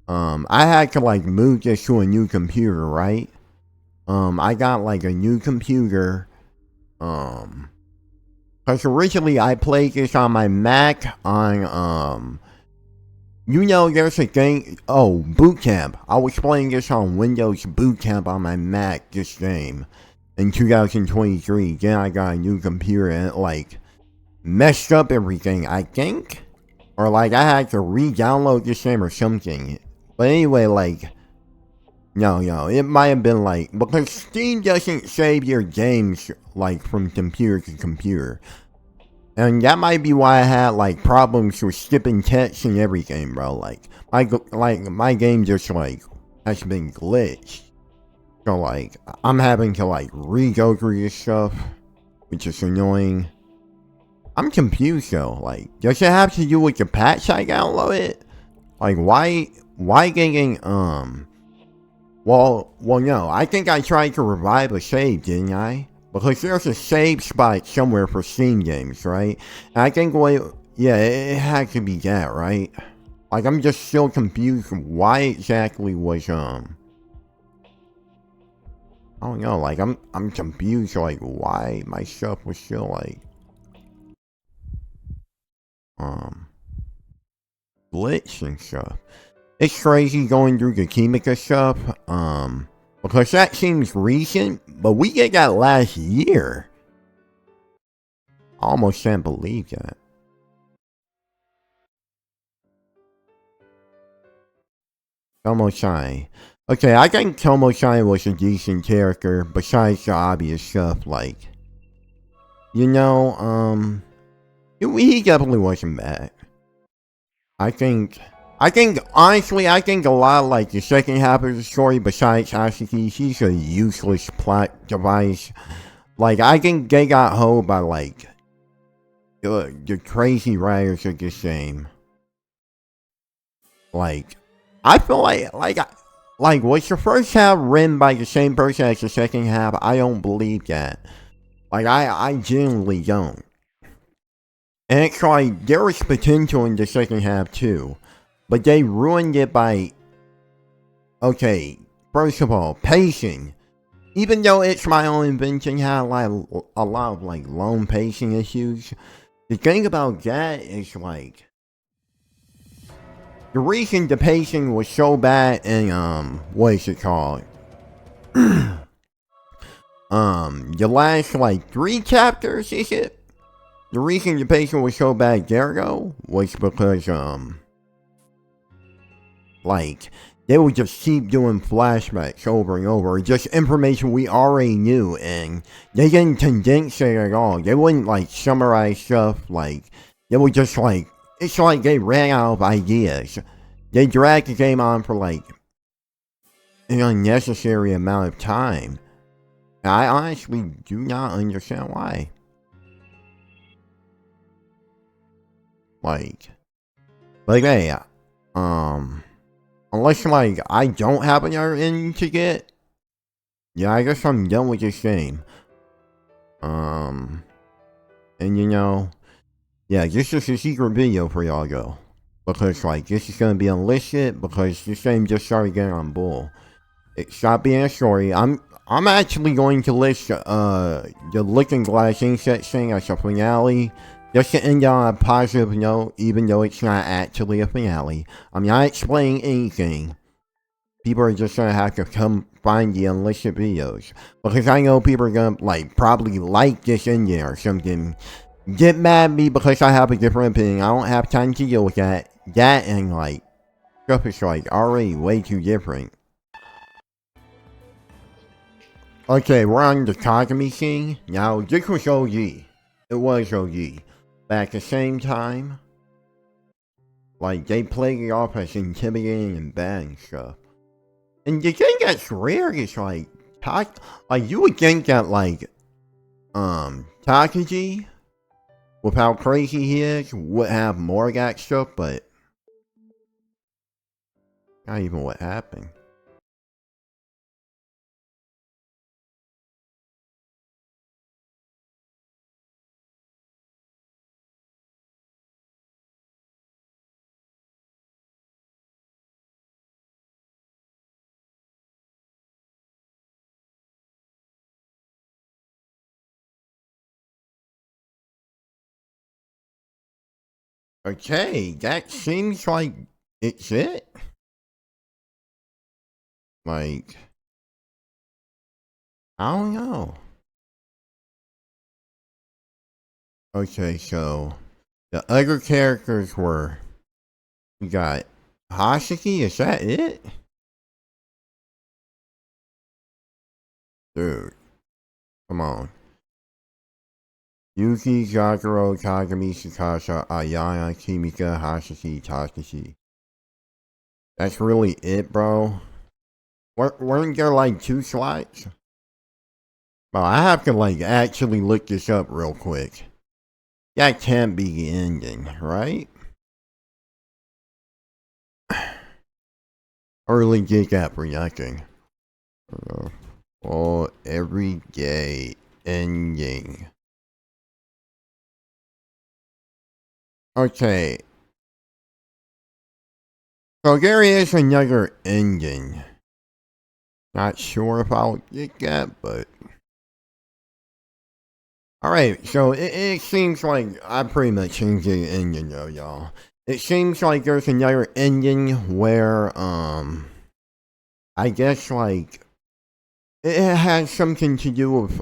I had to, like, move this to a new computer, right? I got, like, a new computer. Because originally I played this on my Mac on, you know, there's a thing, Boot Camp. I was playing this on Windows Boot Camp on my Mac, this game, in 2023. Then I got a new computer and it, like, messed up everything, I think? Or, like, I had to re-download this game or something. But anyway, like, no, it might have been, like, because Steam doesn't save your games, like, from computer to computer. And that might be why I had, like, problems with skipping text and everything, bro. Like, my game just, like, has been glitched. So, like, I'm having to, like, re-go through this stuff, which is annoying. I'm confused, though. Like, does it have to do with the patch I downloaded? Like, why getting, well, no. I think I tried to revive a save, didn't I? Because there's a save spot somewhere for Steam games, right? And I think, yeah, it had to be that, right? Like, I'm just still confused why exactly was, I don't know, like, I'm confused, like, why my stuff was still, like, glitched and stuff. It's crazy going through the Kimika stuff, because that seems recent, but we did that last year. I almost can't believe that. Tomo-san. Okay, I think Tomo-san was a decent character, besides the obvious stuff, like, you know, he definitely wasn't bad. I think, honestly, I think a lot of, like, the second half of the story, besides Hosiki, she's a useless plot device. Like, I think they got hoed by, like, the crazy writers of this game. Like, I feel like, was the first half written by the same person as the second half? I don't believe that. Like, I genuinely don't. And it's like, there was potential in the second half too. But they ruined it by, okay, first of all, pacing. Even though It's My Own Invention had a lot of like lone pacing issues, the thing about that is like, the reason the pacing was so bad in, what is it called? The last like 3 chapters, is it? The reason the pacing was so bad there though was because, like, they would just keep doing flashbacks over and over, just information we already knew, and they didn't condense it at all. They wouldn't like summarize stuff, like, they would just like, it's like they ran out of ideas. They dragged the game on for like an unnecessary amount of time. And I honestly do not understand why. Like, but hey, unless like I don't have another ending to get, yeah, I guess I'm done with this game. And you know, yeah, this is a secret video for y'all though. Because like this is gonna be unlisted because this game just started getting on bull. It stopped being a story. I'm actually going to list the Looking Glass Insect thing as a finale. Just to end on a positive note, even though it's not actually a finale. I'm not explaining anything. People are just gonna have to come find the unlisted videos. Because I know people are gonna like probably like this ending or something. Get mad at me because I have a different opinion. I don't have time to deal with that. That and like stuff is like already way too different. Okay, we're on the Kagami scene. Now this was OG. It was OG. But at the same time, like they played it off as intimidating and bad and stuff. And the thing that's rare is like you would think that like Takagi, with how crazy he is, would have more of that stuff, but not even what happened. Okay, that seems like it's it. Like, I don't know. Okay, so the other characters were, we got Hashiki, is that it? Dude, come on. Yuki, Jagoro, Kagami, Tsukasa, Ayana, Kimika, Hashiki, Takashi. That's really it, bro? Weren't there like 2 slots? Well, I have to like actually look this up real quick. That can't be the ending, right? I really did that for nothing. For everyday ending. Okay. So there is another ending. Not sure if I'll get that, but... Alright, so it seems like I pretty much changed the ending though, y'all. It seems like there's another ending where, I guess like, it has something to do with,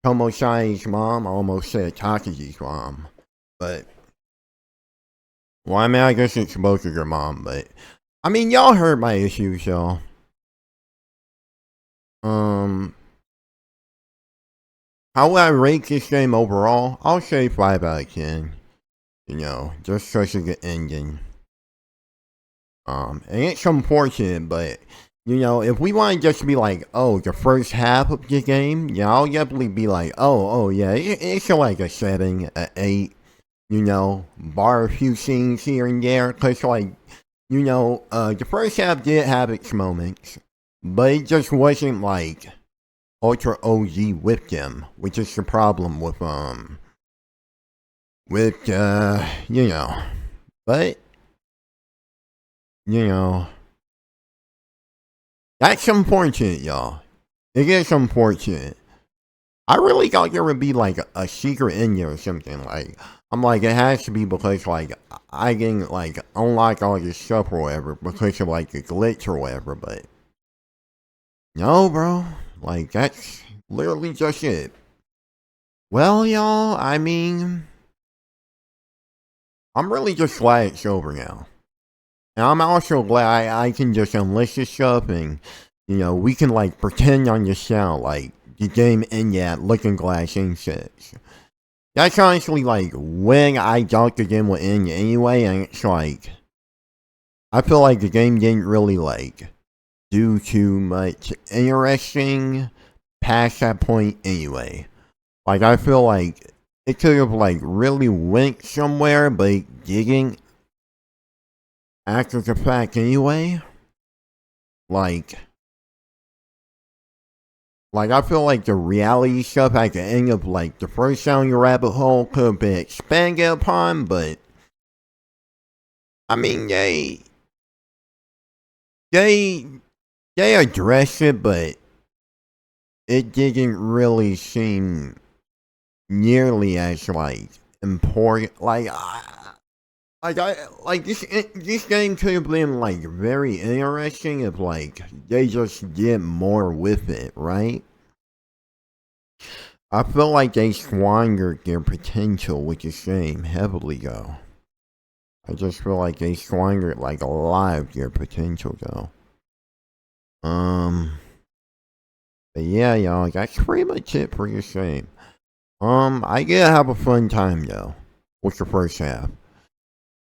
Tomosai's mom. I almost said Takagi's mom. But, well, I mean, I guess it's both of your mom, but, I mean, y'all heard my issues, y'all. How would I rate this game overall? I'll say 5 out of 10. You know, just such a good ending. And it's unfortunate, but, you know, if we want to just be like, oh, the first half of the game, yeah, I'll definitely be like, oh, yeah, it's like a 7, an 8, you know, bar a few scenes here and there, because, like, you know, the first half did have its moments, but it just wasn't, like, ultra OG with them, which is the problem with, With, you know, but, you know, that's unfortunate, y'all. It is unfortunate. I really thought there would be like a secret in there or something. Like, I'm like, it has to be because like I can like unlock all this stuff or whatever because of like a glitch or whatever. But no, bro. Like that's literally just it. Well, y'all. I mean, I'm really just glad it's over now, and I'm also glad I can just enlist this stuff and you know we can like pretend on this sound like the game ended at Looking Glass Insects. That's honestly like when I thought the game would end anyway, and it's like I feel like the game didn't really like do too much interesting past that point anyway. Like I feel like it could have like really went somewhere, but it didn't after the fact anyway. Like I feel like the reality stuff at the end of like the first Down Your Rabbit Hole could have been expanded upon, but I mean they addressed it, but it didn't really seem nearly as like important. Like this game could have been like very interesting if like they just did more with it, right? I feel like they squandered their potential with this game heavily, though. I just feel like they squandered like a lot of their potential, though. But yeah, y'all, that's pretty much it for this game. I did have a fun time though with the first half.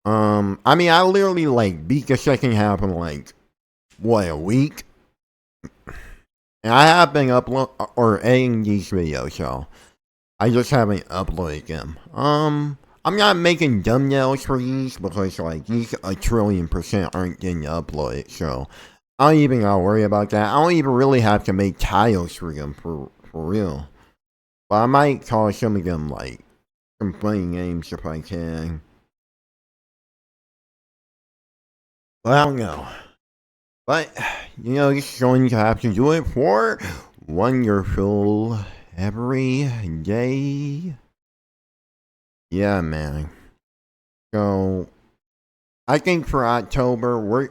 I mean, I literally like beat the second half in like what a week, and I have been editing these videos, so I just haven't uploaded them. I'm not making thumbnails for these because like these 1,000,000,000% aren't getting uploaded, so I don't even gotta worry about that. I don't even really have to make titles for them for real. But I might call some of them like some funny names if I can. But I don't know. But you know, just going to have to do it for wonderful every day. Yeah, man. So I think for October we're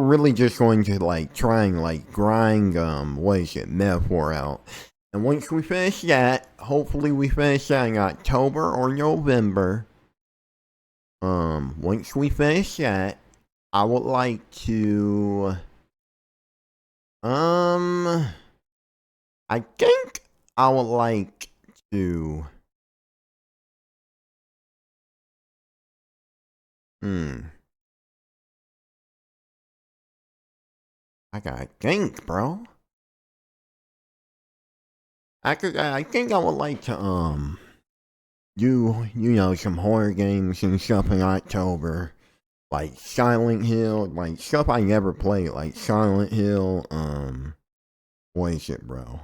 really just going to like try and like grind what is it, Metaphor out. And once we finish that, hopefully we finish that in October or November. Once we finish that, I would like to I think I would like to I gotta think, bro. I think I would like to do you know some horror games and stuff in October, like Silent Hill, like stuff I never played, like Silent Hill. What is it, bro?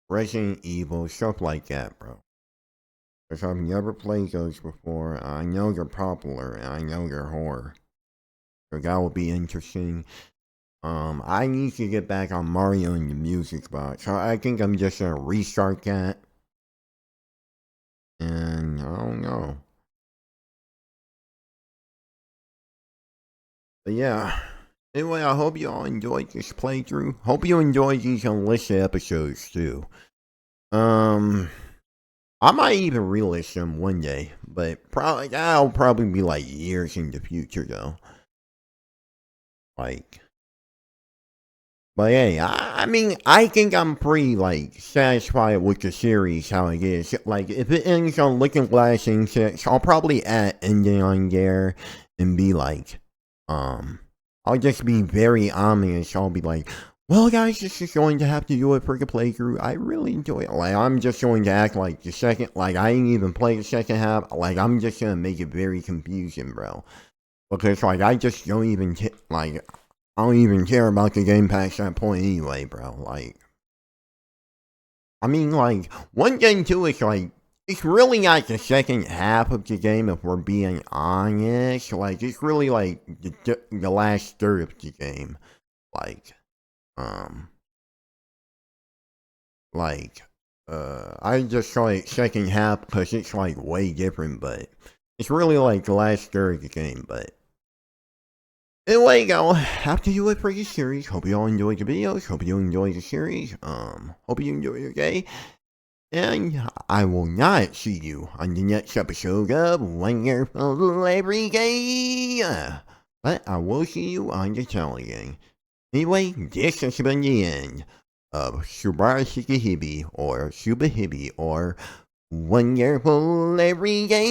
Resident Evil, stuff like that, bro. Because I've never played those before. I know they're popular and I know they're horror. So that would be interesting. I need to get back on Mario and the Music Box. So I think I'm just gonna restart that. And I don't know. But yeah. Anyway, I hope you all enjoyed this playthrough. Hope you enjoyed these unlisted episodes too. I might even relist them one day, but that'll probably be like years in the future though. Like, but hey, I mean, I think I'm pretty like satisfied with the series how it is. Like, if it ends on Looking Glass Insects, I'll probably add ending on there and be like, I'll just be very ominous. I'll be like, well, guys, this is going to have to do it for the playthrough. I really enjoy it. Like, I'm just going to act like the second, like, I didn't even play the second half. Like, I'm just going to make it very confusing, bro. Because, like, I just don't even, I don't even care about the game past that point anyway, bro. Like, I mean, like, one thing too is like, it's really like the second half of the game, if we're being honest. Like, it's really like the last third of the game. Like, um, like, I just saw it second half because it's like way different, but it's really like the last third of the game. But anyway, go after you wait for the series. Hope you all enjoyed the videos. Hope you enjoyed the series. Hope you enjoy your day. And I will not see you on the next episode of Wonderful Every Day. But I will see you on the channel again. Anyway, this has been the end of Subara Shikihibi or Subahibi or Wonderful Every Day.